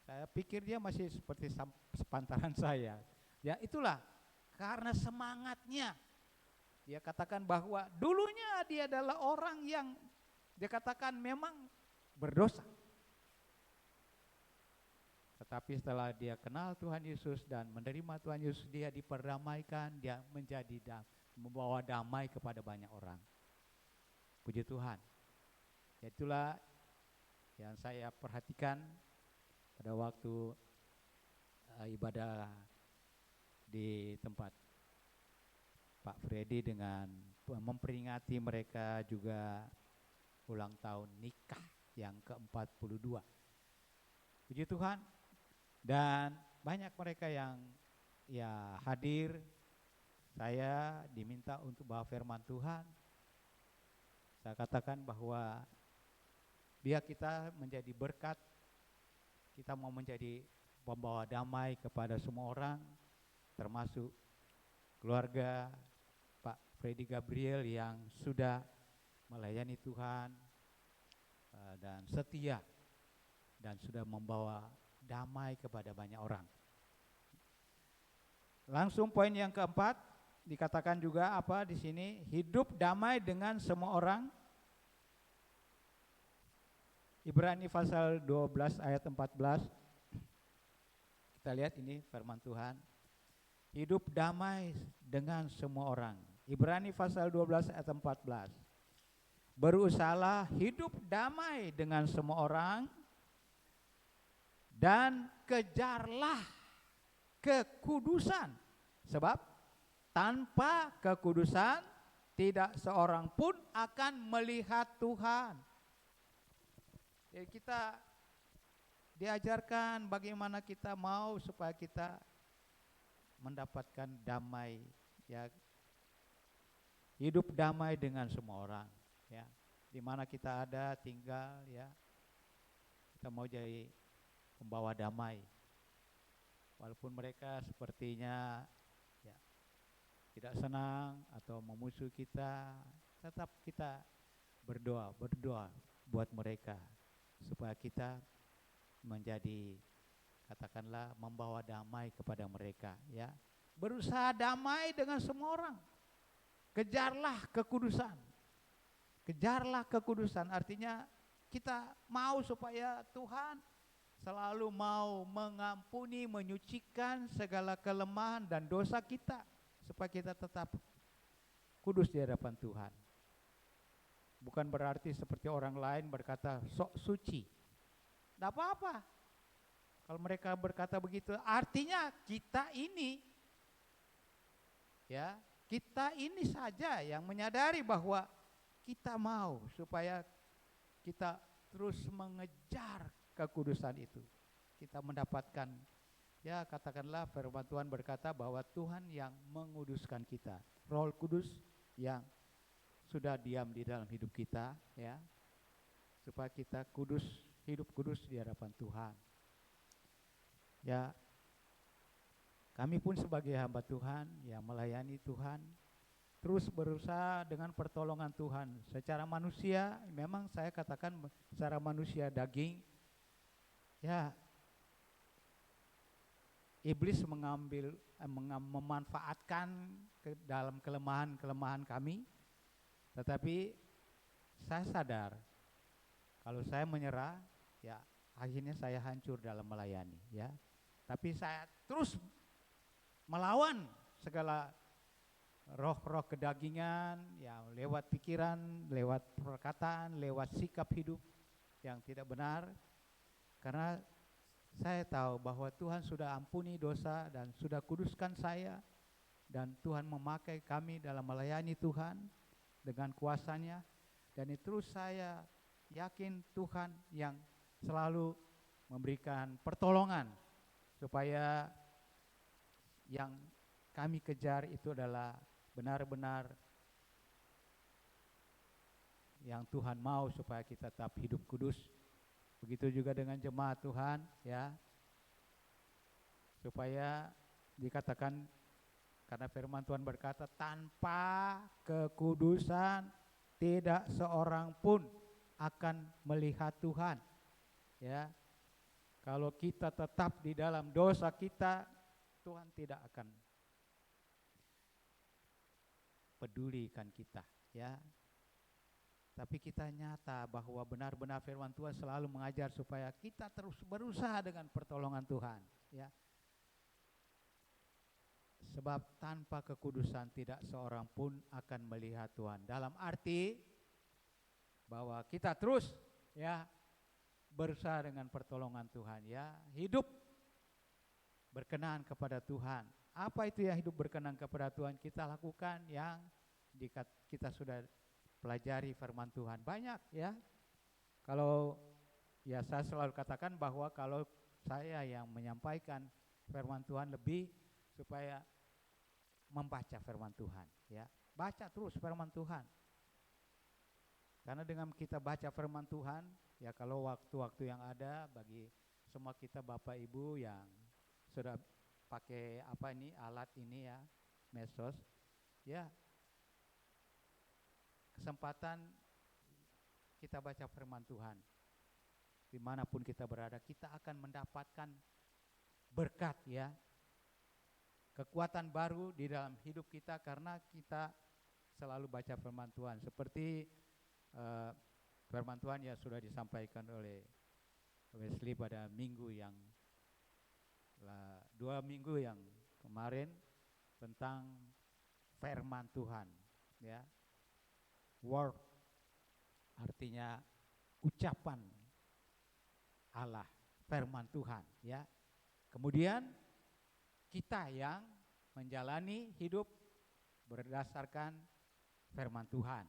Saya pikir dia masih seperti sepantaran saya. Ya itulah karena semangatnya. Dia katakan bahwa dulunya dia adalah orang yang dia katakan memang berdosa. Tetapi setelah dia kenal Tuhan Yesus dan menerima Tuhan Yesus, dia diperdamaikan, dia membawa damai kepada banyak orang. Puji Tuhan. Ya itulah yang saya perhatikan pada waktu ibadah di tempat Pak Freddy dengan memperingati mereka juga ulang tahun nikah yang ke-42. Puji Tuhan. Dan banyak mereka yang ya hadir. Saya diminta untuk bawa firman Tuhan. Saya katakan bahwa biar kita menjadi berkat, kita mau menjadi pembawa damai kepada semua orang, termasuk keluarga Pak Freddy Gabriel yang sudah melayani Tuhan dan setia dan sudah membawa damai kepada banyak orang. Langsung poin yang keempat, dikatakan juga apa di sini? Hidup damai dengan semua orang. Ibrani pasal 12 ayat 14. Kita lihat ini firman Tuhan. Hidup damai dengan semua orang. Ibrani pasal 12 ayat 14. Berusahalah hidup damai dengan semua orang dan kejarlah kekudusan. Sebab tanpa kekudusan tidak seorang pun akan melihat Tuhan. Jadi kita diajarkan bagaimana kita mau supaya kita mendapatkan damai, ya, hidup damai dengan semua orang, ya, di mana kita ada tinggal, ya, kita mau jadi pembawa damai, walaupun mereka sepertinya ya tidak senang atau memusuhi kita, tetap kita berdoa buat mereka supaya kita menjadi, katakanlah, membawa damai kepada mereka, ya. Berusaha damai dengan semua orang. Kejarlah kekudusan. Kejarlah kekudusan artinya kita mau supaya Tuhan selalu mau mengampuni, menyucikan segala kelemahan dan dosa kita supaya kita tetap kudus di hadapan Tuhan. Bukan berarti seperti orang lain berkata sok suci. Tidak apa-apa. Kalau mereka berkata begitu, artinya kita ini, ya, kita ini saja yang menyadari bahwa kita mau supaya kita terus mengejar kekudusan itu. Kita mendapatkan, ya, katakanlah firman Tuhan berkata bahwa Tuhan yang menguduskan kita. Roh Kudus yang sudah diam di dalam hidup kita, ya, supaya kita kudus, hidup kudus di hadapan Tuhan. Ya, kami pun sebagai hamba Tuhan yang melayani Tuhan terus berusaha dengan pertolongan Tuhan. Secara manusia, memang saya katakan secara manusia daging, ya, iblis memanfaatkan dalam kelemahan kami. Tetapi saya sadar kalau saya menyerah, ya, akhirnya saya hancur dalam melayani, ya. Tapi saya terus melawan segala roh-roh kedagingan yang lewat pikiran, lewat perkataan, lewat sikap hidup yang tidak benar. Karena saya tahu bahwa Tuhan sudah ampuni dosa dan sudah kuduskan saya, dan Tuhan memakai kami dalam melayani Tuhan dengan kuasanya, dan itu saya yakin Tuhan yang selalu memberikan pertolongan supaya yang kami kejar itu adalah benar-benar yang Tuhan mau supaya kita tetap hidup kudus. Begitu juga dengan jemaat Tuhan, ya, supaya dikatakan, karena firman Tuhan berkata tanpa kekudusan tidak seorang pun akan melihat Tuhan, ya. Kalau kita tetap di dalam dosa kita, Tuhan tidak akan pedulikan kita, ya. Tapi kita nyata bahwa benar-benar firman Tuhan selalu mengajar supaya kita terus berusaha dengan pertolongan Tuhan, ya. Sebab tanpa kekudusan tidak seorang pun akan melihat Tuhan. Dalam arti bahwa kita terus, ya, berusaha dengan pertolongan Tuhan, ya, hidup berkenan kepada Tuhan. Apa itu yang hidup berkenan kepada Tuhan? Kita lakukan yang kita sudah pelajari firman Tuhan banyak, ya. Kalau, ya, saya selalu katakan bahwa kalau saya yang menyampaikan firman Tuhan lebih supaya membaca firman Tuhan, ya. Baca terus firman Tuhan. Karena dengan kita baca firman Tuhan, ya, kalau waktu-waktu yang ada bagi semua kita Bapak Ibu yang sudah pakai apa ini, alat ini, ya, medsos, ya, kesempatan kita baca firman Tuhan, dimanapun kita berada, kita akan mendapatkan berkat ya, kekuatan baru di dalam hidup kita karena kita selalu baca firman Tuhan. Seperti firman Tuhan yang sudah disampaikan oleh Wesley pada minggu yang 2 minggu yang kemarin tentang firman Tuhan ya. Word artinya ucapan Allah, firman Tuhan ya. Kemudian kita yang menjalani hidup berdasarkan firman Tuhan.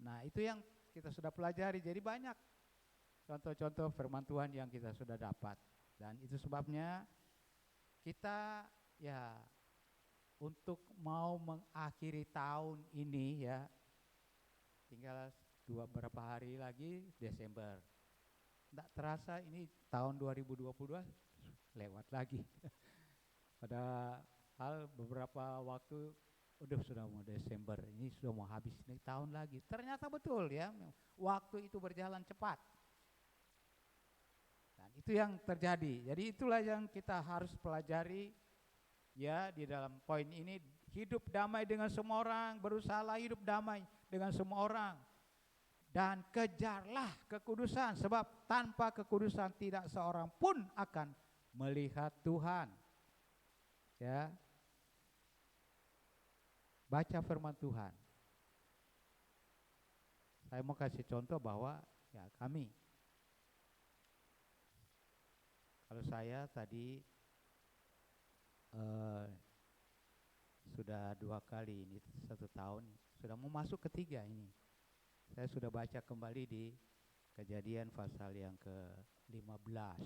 Nah, itu yang kita sudah pelajari. Jadi banyak contoh-contoh firman Tuhan yang kita sudah dapat. Dan itu sebabnya kita ya untuk mau mengakhiri tahun ini ya, tinggal beberapa hari lagi Desember. Tidak terasa ini tahun 2022 lewat lagi. Padahal beberapa waktu sudah mau Desember, ini sudah mau habis nih tahun lagi. Ternyata betul ya, waktu itu berjalan cepat. Dan itu yang terjadi. Jadi itulah yang kita harus pelajari ya di dalam poin ini. Hidup damai dengan semua orang, berusahalah hidup damai dengan semua orang. Dan kejarlah kekudusan, sebab tanpa kekudusan tidak seorang pun akan melihat Tuhan. Ya. Baca firman Tuhan. Saya mau kasih contoh bahwa ya kami, kalau saya tadi sudah 2 kali ini 1 tahun, sudah mau masuk ketiga ini. Saya sudah baca kembali di Kejadian pasal yang ke-15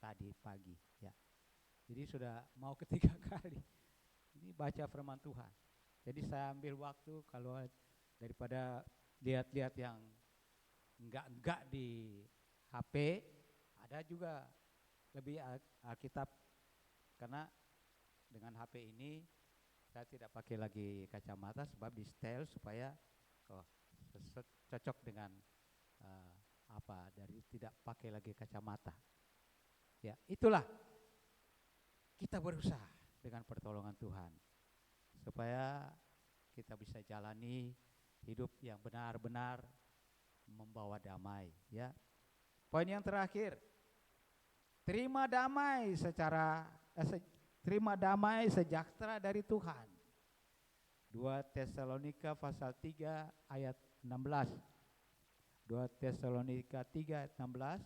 tadi pagi ya. Jadi sudah mau ketiga kali ini baca firman Tuhan. Jadi saya ambil waktu, kalau daripada lihat-lihat yang enggak di HP, ada juga lebih Alkitab, karena dengan HP ini saya tidak pakai lagi kacamata sebab di setel supaya cocok dengan dari tidak pakai lagi kacamata. Ya, itulah kita berusaha dengan pertolongan Tuhan supaya kita bisa jalani hidup yang benar-benar membawa damai ya. Poin yang terakhir, terima damai sejahtera dari Tuhan. 2 Tesalonika pasal 3 ayat 16. 2 Tesalonika 3 ayat 16.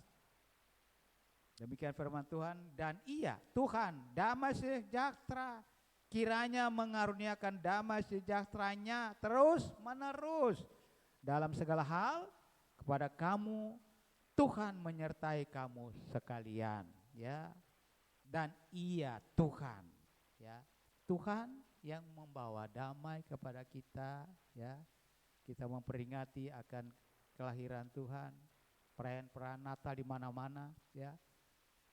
Demikian firman Tuhan, dan ia Tuhan damai sejahtera kiranya mengaruniakan damai sejahteranya terus menerus dalam segala hal kepada kamu. Tuhan menyertai kamu sekalian ya. Dan ia Tuhan ya, Tuhan yang membawa damai kepada kita ya. Kita memperingati akan kelahiran Tuhan, perayaan Natal di mana-mana ya.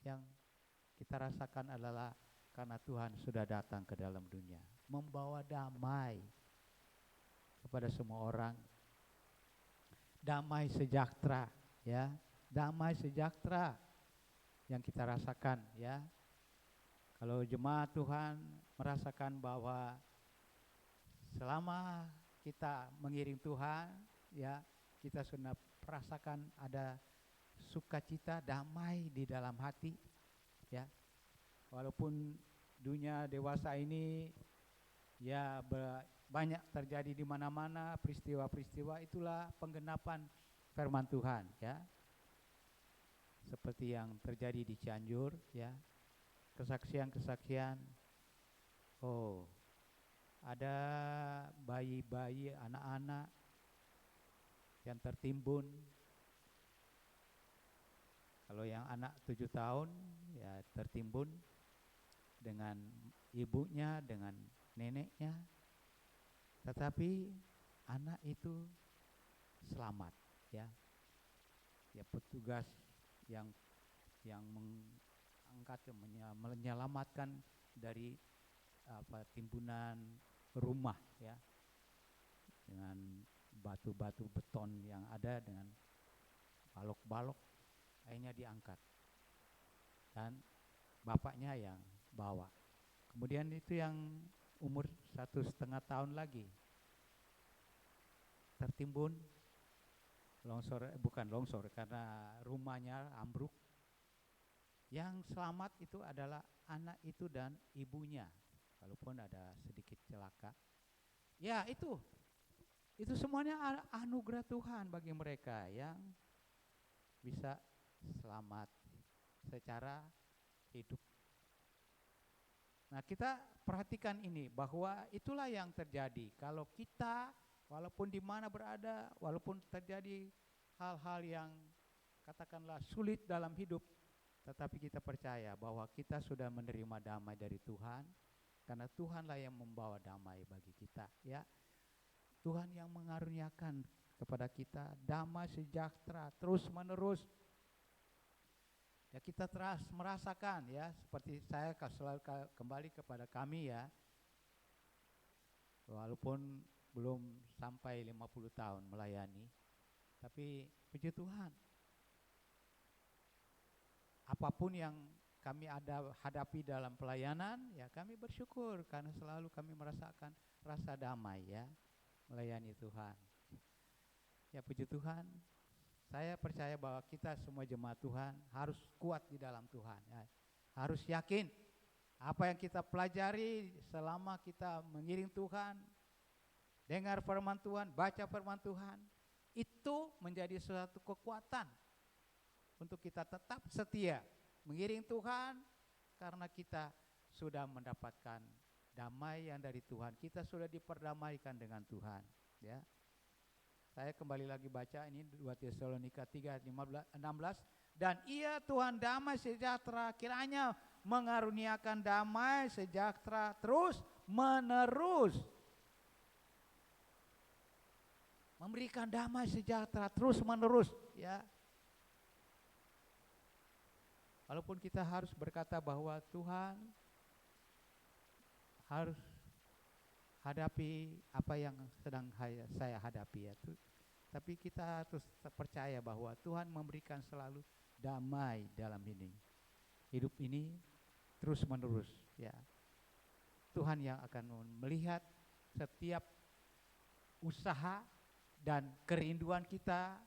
Yang kita rasakan adalah karena Tuhan sudah datang ke dalam dunia, membawa damai kepada semua orang. Damai sejahtera ya, damai sejahtera yang kita rasakan ya. Kalau jemaat Tuhan merasakan bahwa selama kita mengiring Tuhan ya, kita sudah merasakan ada sukacita, damai di dalam hati ya. Walaupun dunia dewasa ini ya banyak terjadi di mana-mana peristiwa-peristiwa, itulah penggenapan firman Tuhan ya. Seperti yang terjadi di Cianjur ya. Kesaksian-kesaksian, oh ada bayi-bayi, anak-anak yang tertimbun. Kalau yang anak 7 tahun ya tertimbun dengan ibunya, dengan neneknya, tetapi anak itu selamat ya. Ya petugas yang menyelamatkan dari timbunan rumah ya, dengan batu-batu beton yang ada dengan balok-balok, akhirnya diangkat dan bapaknya yang bawa. Kemudian itu yang umur 1,5 tahun lagi tertimbun longsor, bukan longsor karena rumahnya ambruk. Yang selamat itu adalah anak itu dan ibunya, walaupun ada sedikit celaka. Ya itu semuanya anugerah Tuhan bagi mereka yang bisa selamat secara hidup. Nah, kita perhatikan ini bahwa itulah yang terjadi kalau kita walaupun di mana berada, walaupun terjadi hal-hal yang katakanlah sulit dalam hidup, tetapi kita percaya bahwa kita sudah menerima damai dari Tuhan, karena Tuhanlah yang membawa damai bagi kita, ya. Tuhan yang mengaruniakan kepada kita damai sejahtera terus menerus. Ya, kita terus merasakan, ya, seperti saya selalu kembali kepada kami, ya. Walaupun belum sampai 50 tahun melayani, tapi puji Tuhan, apapun yang kami hadapi dalam pelayanan, ya kami bersyukur karena selalu kami merasakan rasa damai, ya, melayani Tuhan. Ya puji Tuhan, saya percaya bahwa kita semua jemaat Tuhan harus kuat di dalam Tuhan, ya. Harus yakin apa yang kita pelajari selama kita mengiring Tuhan, dengar firman Tuhan, baca firman Tuhan, itu menjadi suatu kekuatan untuk kita tetap setia mengiring Tuhan, karena kita sudah mendapatkan damai yang dari Tuhan. Kita sudah diperdamaikan dengan Tuhan, ya. Saya kembali lagi baca ini 2 Tesalonika 3:16, dan ia Tuhan damai sejahtera kiranya mengaruniakan damai sejahtera terus menerus. Memberikan damai sejahtera terus menerus, ya. Walaupun kita harus berkata bahwa Tuhan harus hadapi apa yang sedang saya hadapi, ya. Tapi kita harus percaya bahwa Tuhan memberikan selalu damai dalam hidup ini terus menerus, ya. Tuhan yang akan melihat setiap usaha dan kerinduan kita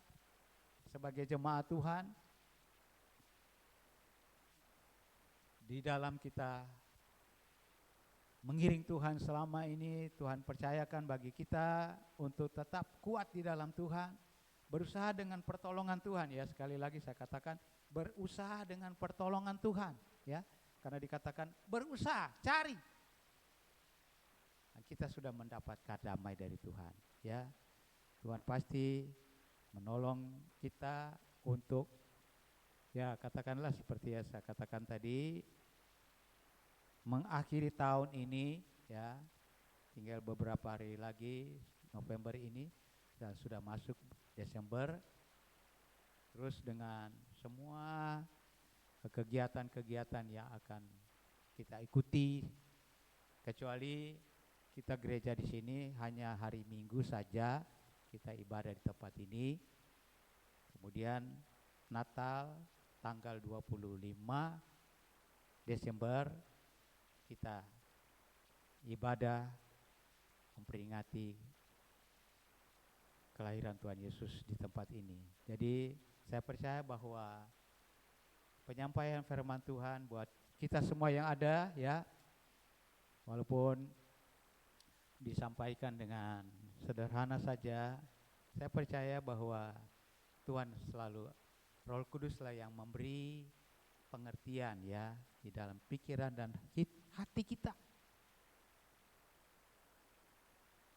sebagai jemaat Tuhan di dalam kita mengiring Tuhan selama ini. Tuhan percayakan bagi kita untuk tetap kuat di dalam Tuhan, berusaha dengan pertolongan Tuhan, ya. Sekali lagi saya katakan berusaha dengan pertolongan Tuhan, ya. Karena dikatakan berusaha, cari. Nah, kita sudah mendapatkan damai dari Tuhan, ya. Tuhan pasti menolong kita untuk, ya, katakanlah seperti yang saya katakan tadi, mengakhiri tahun ini, ya, tinggal beberapa hari lagi November ini dan sudah masuk Desember, terus dengan semua kegiatan-kegiatan yang akan kita ikuti, kecuali kita gereja di sini hanya hari Minggu saja kita ibadah di tempat ini. Kemudian Natal tanggal 25 Desember kita ibadah memperingati kelahiran Tuhan Yesus di tempat ini. Jadi saya percaya bahwa penyampaian firman Tuhan buat kita semua yang ada, ya, walaupun disampaikan dengan sederhana saja, saya percaya bahwa Tuhan selalu, Roh Kudus lah yang memberi pengertian, ya, di dalam pikiran dan hati kita,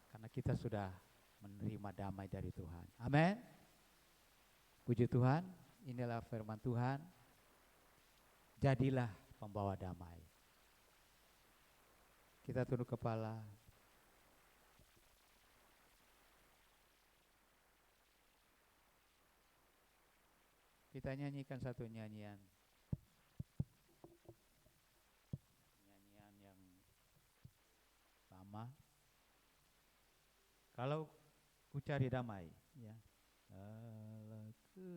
karena kita sudah menerima damai dari Tuhan. Amin. Puji Tuhan, inilah firman Tuhan. Jadilah pembawa damai. Kita tunduk kepala. Kita nyanyikan satu nyanyian. Kalau ku cari damai, ya. Allahku.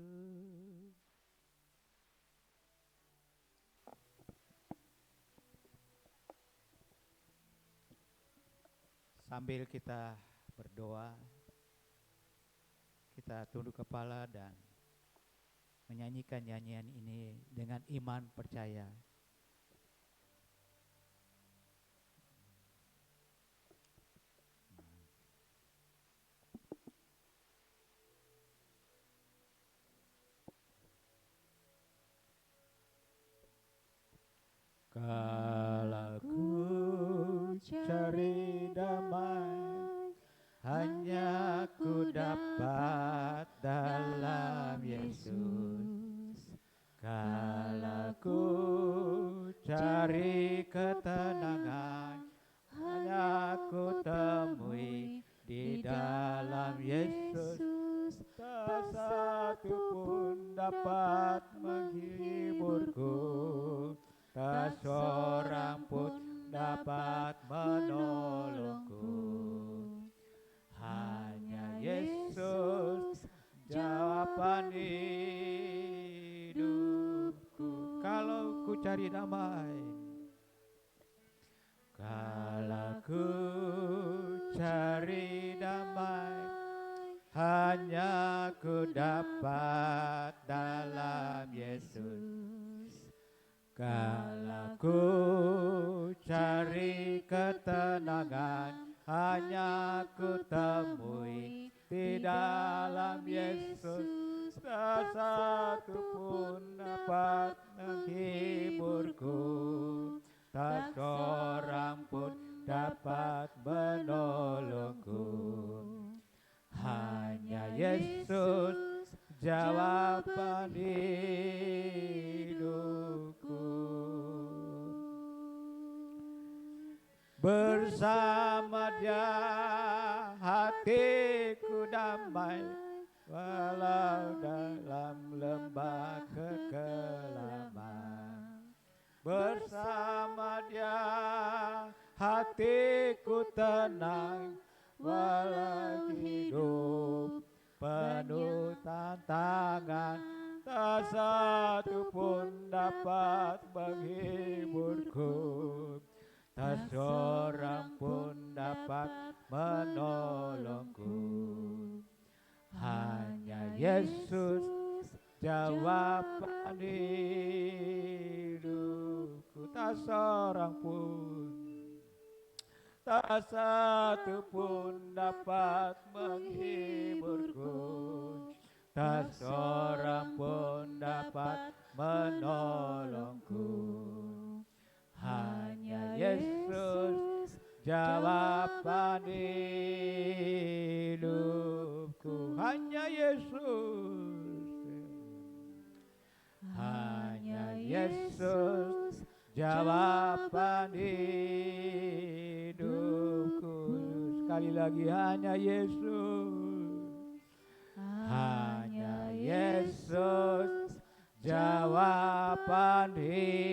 Sambil kita berdoa, kita tunduk kepala dan menyanyikan nyanyian ini dengan iman percaya. Kala ku cari damai, hanya ku dapat dalam Yesus. Kala ku cari ketenangan, hanya ku temui di dalam Yesus. Tak satu pun dapat menghiburku, tak seorang pun dapat menolongku. Hanya Yesus jawaban hidupku. Kalau ku cari damai, kalau ku cari damai, hanya ku dapat dalam Yesus. Kalau ku cari ketenangan, hanya ku temui di dalam Yesus. Tak satu pun dapat menghiburku, tak seorang pun dapat menolongku. Hanya Yesus jawaban hidupku. Bersama Dia hatiku damai, walau dalam lembah kekelaman. Bersama Dia hatiku tenang, walau hidup penuh tantangan. Tak satu pun dapat menghiburku, tak seorang pun dapat menolongku. Hanya Yesus jawaban hidupku. Tak seorang pun, tak satu pun dapat menghiburku, tak seorang pun dapat menolongku. Hanya Yesus jawaban hidupku. Hanya Yesus, hanya Yesus jawaban hidupku. Sekali lagi, hanya Yesus, hanya Yesus jawaban hidupku.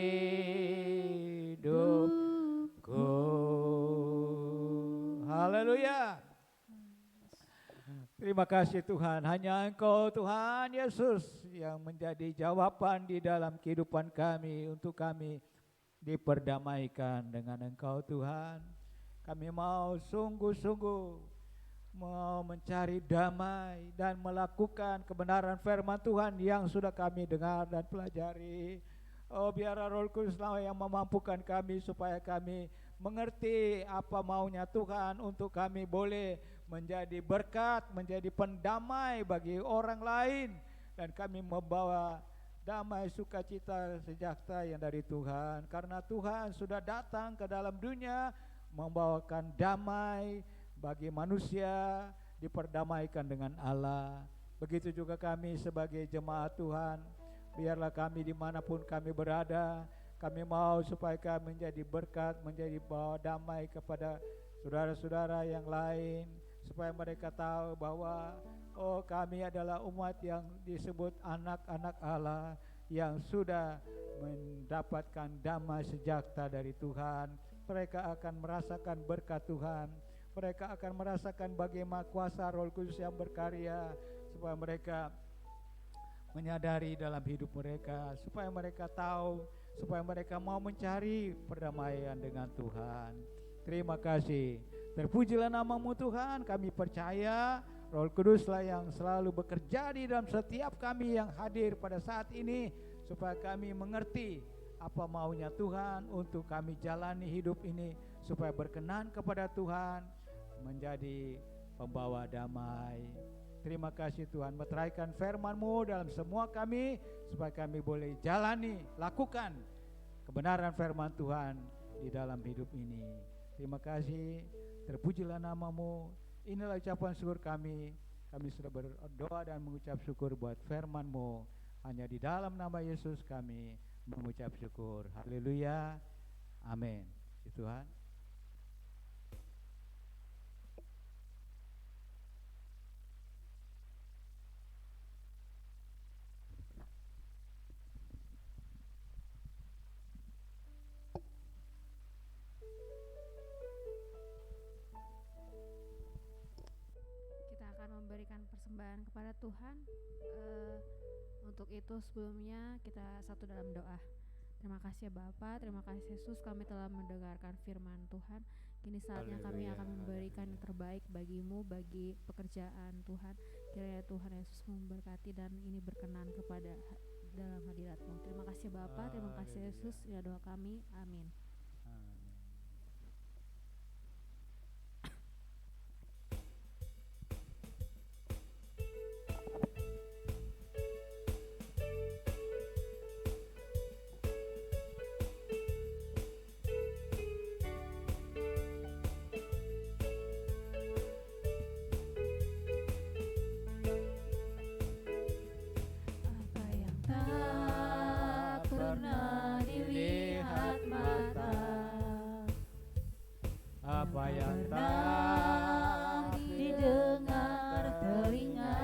Haleluya. Terima kasih Tuhan, hanya Engkau Tuhan Yesus yang menjadi jawaban di dalam kehidupan kami, untuk kami diperdamaikan dengan Engkau Tuhan. Kami mau sungguh-sungguh mau mencari damai dan melakukan kebenaran firman Tuhan yang sudah kami dengar dan pelajari. Oh, biarlah Roh Kudus yang memampukan kami supaya kami mengerti apa maunya Tuhan untuk kami boleh menjadi berkat, menjadi pendamai bagi orang lain, dan kami membawa damai, sukacita, sejahtera yang dari Tuhan. Karena Tuhan sudah datang ke dalam dunia membawakan damai bagi manusia, diperdamaikan dengan Allah. Begitu juga kami sebagai jemaat Tuhan, biarlah kami dimanapun kami berada, kami mau supaya kami menjadi berkat, menjadi bawa damai kepada saudara-saudara yang lain, supaya mereka tahu bahwa oh, kami adalah umat yang disebut anak-anak Allah, yang sudah mendapatkan damai sejahtera dari Tuhan. Mereka akan merasakan berkat Tuhan, mereka akan merasakan bagaimana kuasa Roh Kudus yang berkarya, supaya mereka menyadari dalam hidup mereka, supaya mereka tahu, supaya mereka mau mencari perdamaian dengan Tuhan. Terima kasih. Terpujilah nama-Mu Tuhan. Kami percaya Roh Kuduslah yang selalu bekerja di dalam setiap kami yang hadir pada saat ini, supaya kami mengerti apa maunya Tuhan untuk kami jalani hidup ini, supaya berkenan kepada Tuhan, menjadi pembawa damai. Terima kasih Tuhan, meteraikan firman-Mu dalam semua kami, supaya kami boleh jalani, lakukan kebenaran firman Tuhan di dalam hidup ini. Terima kasih, terpujilah nama-Mu. Inilah ucapan syukur kami. Kami sudah berdoa dan mengucap syukur buat firman-Mu. Hanya di dalam nama Yesus kami mengucap syukur. Haleluya. Amin. Tuhan. Memberikan persembahan kepada Tuhan. Untuk itu sebelumnya kita satu dalam doa. Terima kasih Bapa, terima kasih Yesus, kami telah mendengarkan firman Tuhan. Kini saatnya kami akan memberikan yang terbaik bagimu, bagi pekerjaan Tuhan. Kiranya Tuhan Yesus memberkati dan ini berkenan kepada dalam hadirat-Mu. Terima kasih Bapa, terima kasih Yesus. Ya doa kami, amin. Apa yang tak didengar telinga,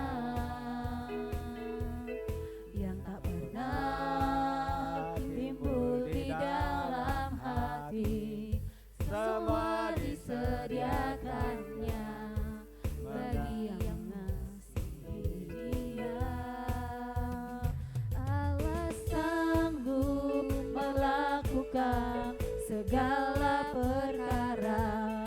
yang tak pernah timbul di dalam hati, semua disediakannya bagi yang mengasihi Dia. Allah sanggup melakukan segala perkara,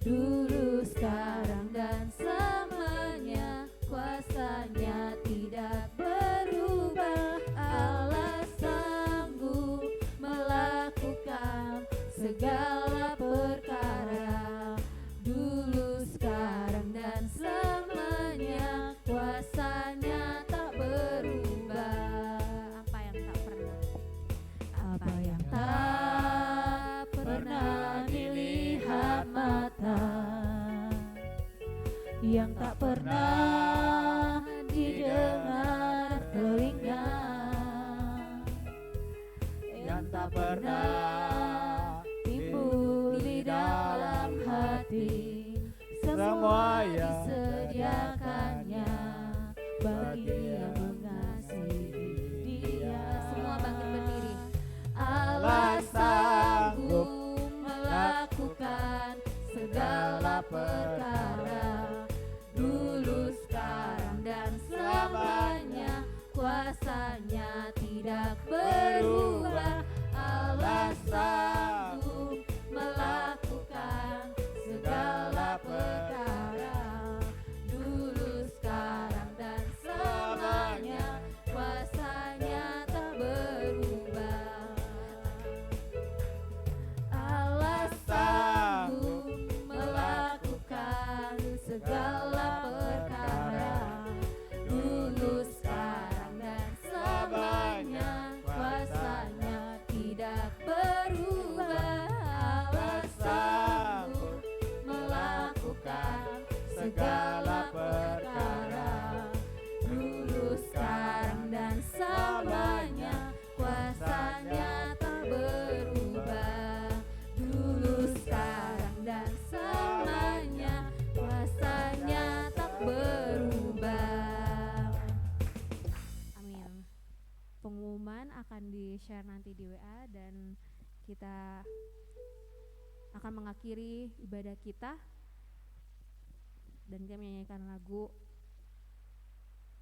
dulu, sekarang, dan selamanya. Kuasanya tidak berubah. Allah sanggup melakukan segala perkara, dulu, sekarang, dan selamanya. Kuasanya tak berubah. Apa yang tak pernah, apa yang tak pernah dilihat mata, yang tak pernah didengar telinga, yang tak pernah timbul di dalam hati, semua disediakannya bagi yang mengasihi Dia. Semua bangkit berdiri. Allah sanggup melakukan segala perkara, dulu, sekarang, dan selamanya. Kuasanya tidak berubah. Allah sanggup melakukan segala perkara, dulu, sekarang, dan selamanya. Kuasanya tak berubah. Allah sanggup melakukan segala perkara, dulu, sekarang, dan selamanya. Kuasanya tidak berubah. Allah sanggup melakukan segala perkara, dulu, sekarang, dan selamanya. Kuasanya tak berubah. Dulu, sekarang, dan selamanya. Kuasanya tak berubah. Amin. Pengumuman akan di-share nanti di WA, dan kita akan mengakhiri ibadah kita. Dan kami menyanyikan lagu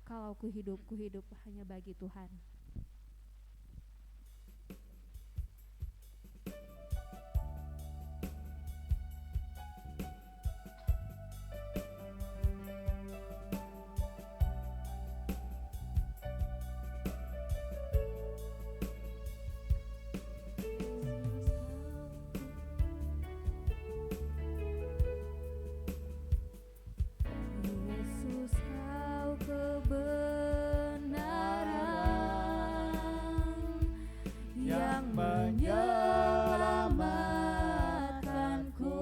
Kalau ku hidup hanya bagi Tuhan. Yesus, kau kebenaran yang menyelamatkanku.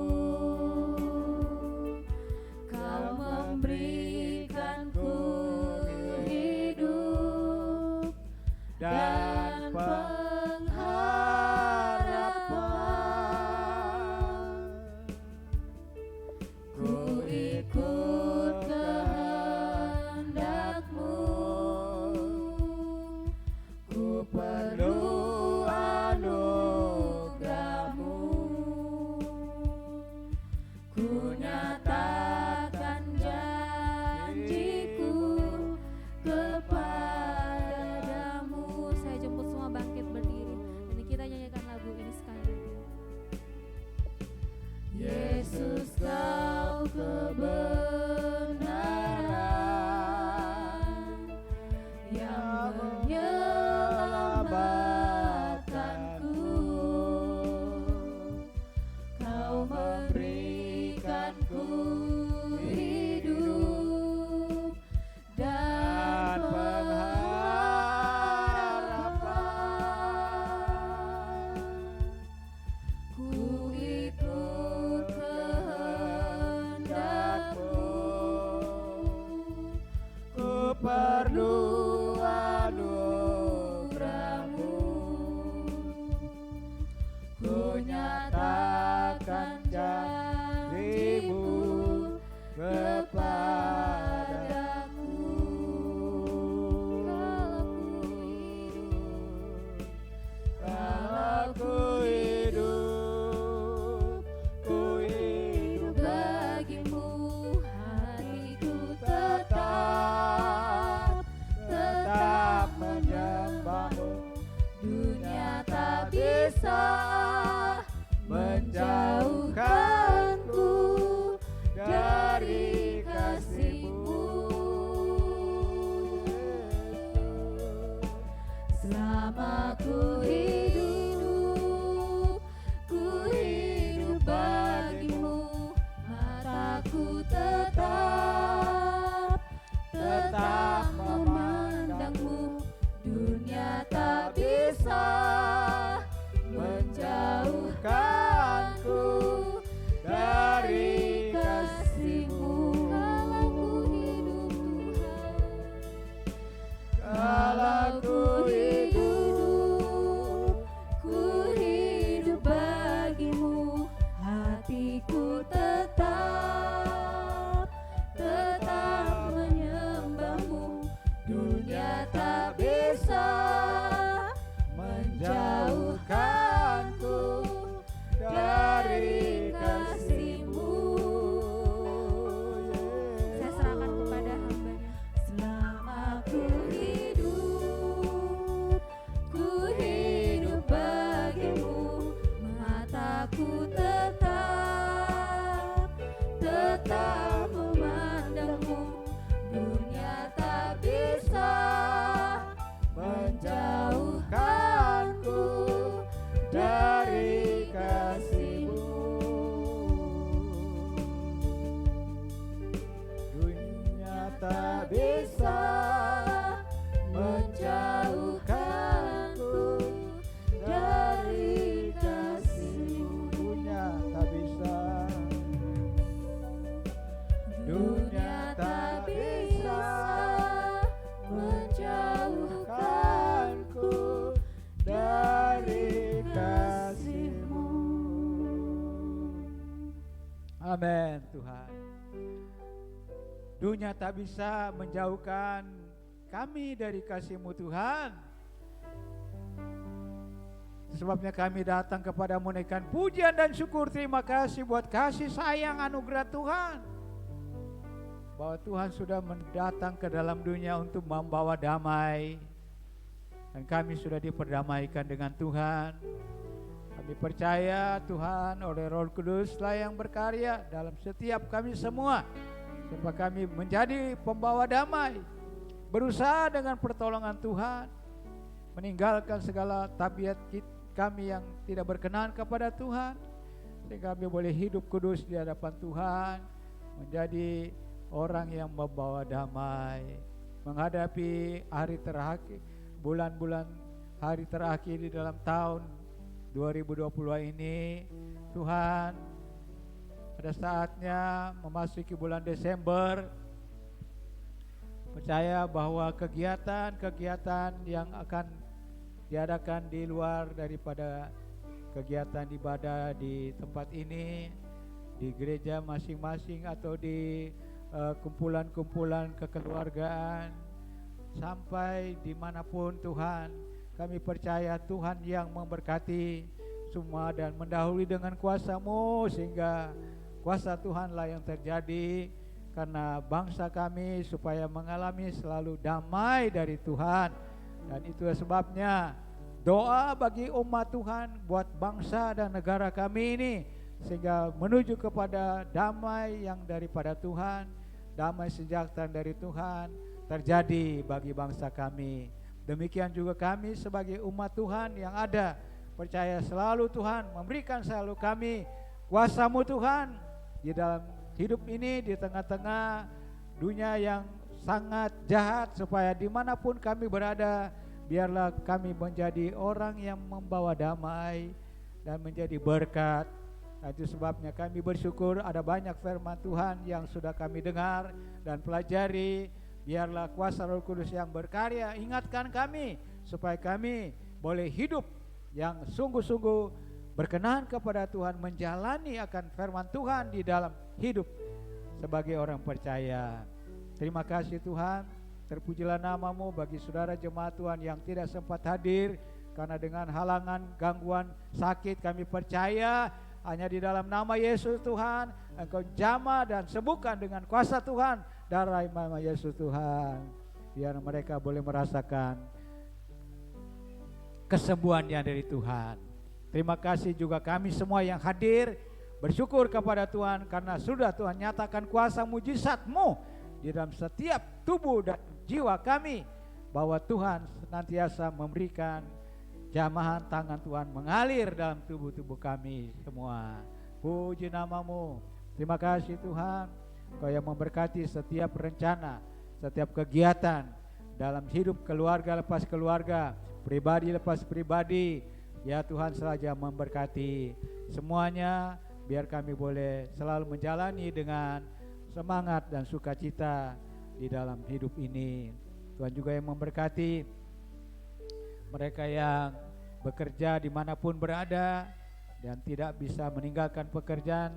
Kau memberikanku hidup dan pengharapan. Ku ikut kehendak-Mu, ku perlu anugerah-Mu. Ku nyatakan janjiku kepadamu. Saya jemput semua bangkit berdiri dan kita nyanyikan lagu ini sekali lagi. Yesus, kau kebenaran yang menyelamatkanku. Kau memberikanku hidup dan pengharapan. Ku ikut kehendak-Mu, ku perlu anugerah-Mu. Ku nyatakan janji-Mu kepadaku. Kalau ku hidup bagimu, hatiku tetap menyembah-Mu. Dunia tak bisa menjauhkanku dari kasih-Mu. Selama ku hidup bagimu, mataku tetap memandang-Mu. Dunia tak bisa menjauhkanku dari kasih-Mu. Kalau ku hidup bagimu, hatiku tetap menyembah-Mu. Dunia tak bisa menjauhkanku dari kasih-Mu. Saya serahkan kepada hamba-Nya. Selama ku hidup bagimu, mataku tetap memandang-Mu. Dunia tak bisa menjauhkanku dari kasih-Mu. Dunia tak bisa menjauhkanku dari kasih-Mu. Dunia tak bisa menjauhkanku dari kasih-Mu. Amin Tuhan. Dunia tak bisa menjauhkan kami dari kasih-Mu Tuhan. Sebabnya kami datang kepada-Mu menaikkan pujian dan syukur. Terima kasih buat kasih sayang anugerah Tuhan. bahwa Tuhan sudah mendatang ke dalam dunia untuk membawa damai, dan kami sudah diperdamaikan dengan Tuhan. Kami percaya Tuhan oleh Roh Kudus lah yang berkarya dalam setiap kami semua, supaya kami menjadi pembawa damai, berusaha dengan pertolongan Tuhan, meninggalkan segala tabiat kami yang tidak berkenan kepada Tuhan, sehingga kami boleh hidup kudus di hadapan Tuhan, menjadi orang yang membawa damai, menghadapi hari terakhir, bulan-bulan hari terakhir di dalam tahun 2022 ini. Tuhan, pada saatnya memasuki bulan Desember, percaya bahwa kegiatan-kegiatan yang akan diadakan di luar daripada kegiatan ibadah di tempat ini, di gereja masing-masing atau di kumpulan-kumpulan kekeluargaan, sampai dimanapun Tuhan, kami percaya Tuhan yang memberkati semua dan mendahului dengan kuasa-Mu, sehingga kuasa Tuhanlah yang terjadi karena bangsa kami supaya mengalami selalu damai dari Tuhan. Dan itu sebabnya doa bagi umat Tuhan buat bangsa dan negara kami ini, sehingga menuju kepada damai yang daripada Tuhan, damai sejahtera dari Tuhan terjadi bagi bangsa kami. Demikian juga kami sebagai umat Tuhan yang ada, percaya selalu Tuhan memberikan selalu kami kuasa-Mu Tuhan di dalam hidup ini, di tengah-tengah dunia yang sangat jahat, supaya dimanapun kami berada, biarlah kami menjadi orang yang membawa damai dan menjadi berkat. Itu sebabnya kami bersyukur ada banyak firman Tuhan yang sudah kami dengar dan pelajari. Biarlah kuasa Roh Kudus yang berkarya ingatkan kami, supaya kami boleh hidup yang sungguh-sungguh berkenan kepada Tuhan, menjalani akan firman Tuhan di dalam hidup sebagai orang percaya. Terima kasih Tuhan, terpujilah nama-Mu bagi saudara jemaat Tuhan yang tidak sempat hadir karena dengan halangan, gangguan, sakit. Kami percaya hanya di dalam nama Yesus Tuhan, Engkau jamah dan sembuhkan dengan kuasa Tuhan, darah nama Yesus Tuhan. Biar mereka boleh merasakan kesembuhannya dari Tuhan. Terima kasih juga kami semua yang hadir, bersyukur kepada Tuhan karena sudah Tuhan nyatakan kuasa mujizat-Mu di dalam setiap tubuh dan jiwa kami, bahwa Tuhan senantiasa memberikan jamahan tangan Tuhan mengalir dalam tubuh-tubuh kami semua. Puji nama-Mu. Terima kasih Tuhan, Kau yang memberkati setiap rencana, setiap kegiatan dalam hidup keluarga lepas keluarga, pribadi lepas pribadi. Ya Tuhan, saja memberkati semuanya, biar kami boleh selalu menjalani dengan semangat dan sukacita di dalam hidup ini. Tuhan juga yang memberkati mereka yang bekerja dimanapun berada dan tidak bisa meninggalkan pekerjaan.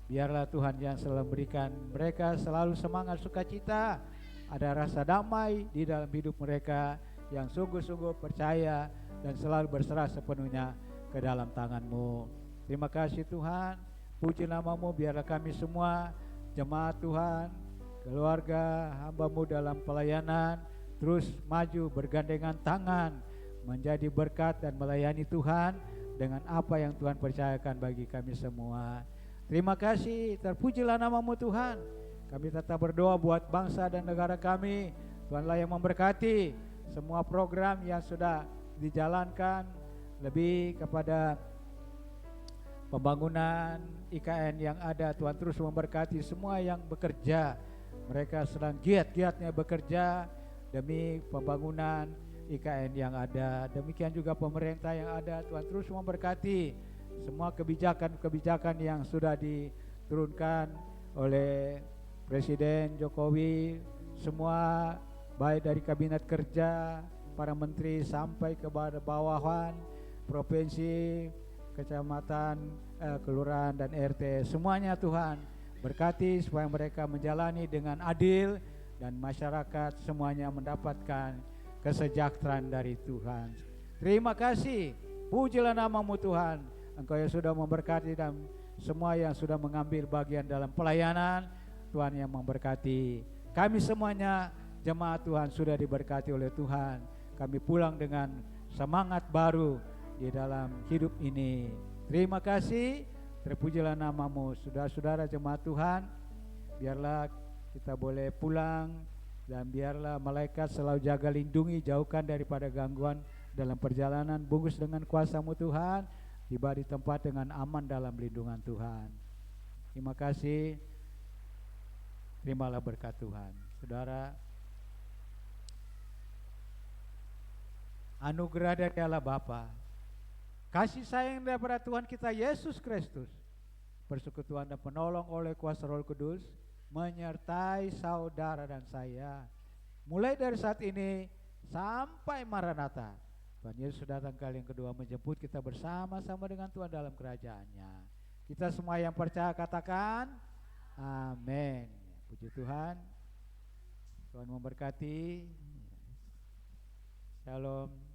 Biarlah Tuhan yang selalu memberikan mereka selalu semangat sukacita, ada rasa damai di dalam hidup mereka yang sungguh-sungguh percaya dan selalu berserah sepenuhnya ke dalam tangan-Mu. Terima kasih Tuhan, puji nama-Mu. Biarlah kami semua jemaat Tuhan, keluarga hamba-Mu dalam pelayanan terus maju bergandengan tangan, menjadi berkat dan melayani Tuhan dengan apa yang Tuhan percayakan bagi kami semua. Terima kasih, terpujilah nama-Mu Tuhan. Kami tetap berdoa buat bangsa dan negara kami. Tuhanlah yang memberkati semua program yang sudah dijalankan, lebih kepada pembangunan IKN yang ada. Tuhan terus memberkati semua yang bekerja. Mereka sedang giat-giatnya bekerja demi pembangunan IKN yang ada. Demikian juga pemerintah yang ada. Tuhan terus memberkati semua kebijakan-kebijakan yang sudah diturunkan oleh Presiden Jokowi, semua baik dari kabinet kerja, para menteri sampai ke bawahan, provinsi, kecamatan, kelurahan dan RT, semuanya Tuhan berkati supaya mereka menjalani dengan adil dan masyarakat semuanya mendapatkan kesejahteraan dari Tuhan. Terima kasih, pujilah nama-Mu Tuhan. Engkau yang sudah memberkati dan semua yang sudah mengambil bagian dalam pelayanan, Tuhan yang memberkati. Kami semuanya jemaat Tuhan sudah diberkati oleh Tuhan. Kami pulang dengan semangat baru di dalam hidup ini. Terima kasih, terpujilah namamu. Saudara-saudara jemaat Tuhan, biarlah kita boleh pulang dan biarlah malaikat selalu jaga lindungi, jauhkan daripada gangguan dalam perjalanan. Bungkus dengan kuasa-Mu Tuhan, tiba di tempat dengan aman dalam lindungan Tuhan. Terima kasih. Terimalah berkat Tuhan. Saudara, anugerah dari Allah Bapa, kasih sayang daripada Tuhan kita Yesus Kristus, persekutuan dan penolong oleh kuasa Roh Kudus menyertai saudara dan saya mulai dari saat ini sampai Maranatha. Tuhan Yesus datang kali yang kedua menjemput kita bersama-sama dengan Tuhan dalam kerajaannya. Kita semua yang percaya katakan amin. Puji Tuhan. Tuhan memberkati. Shalom.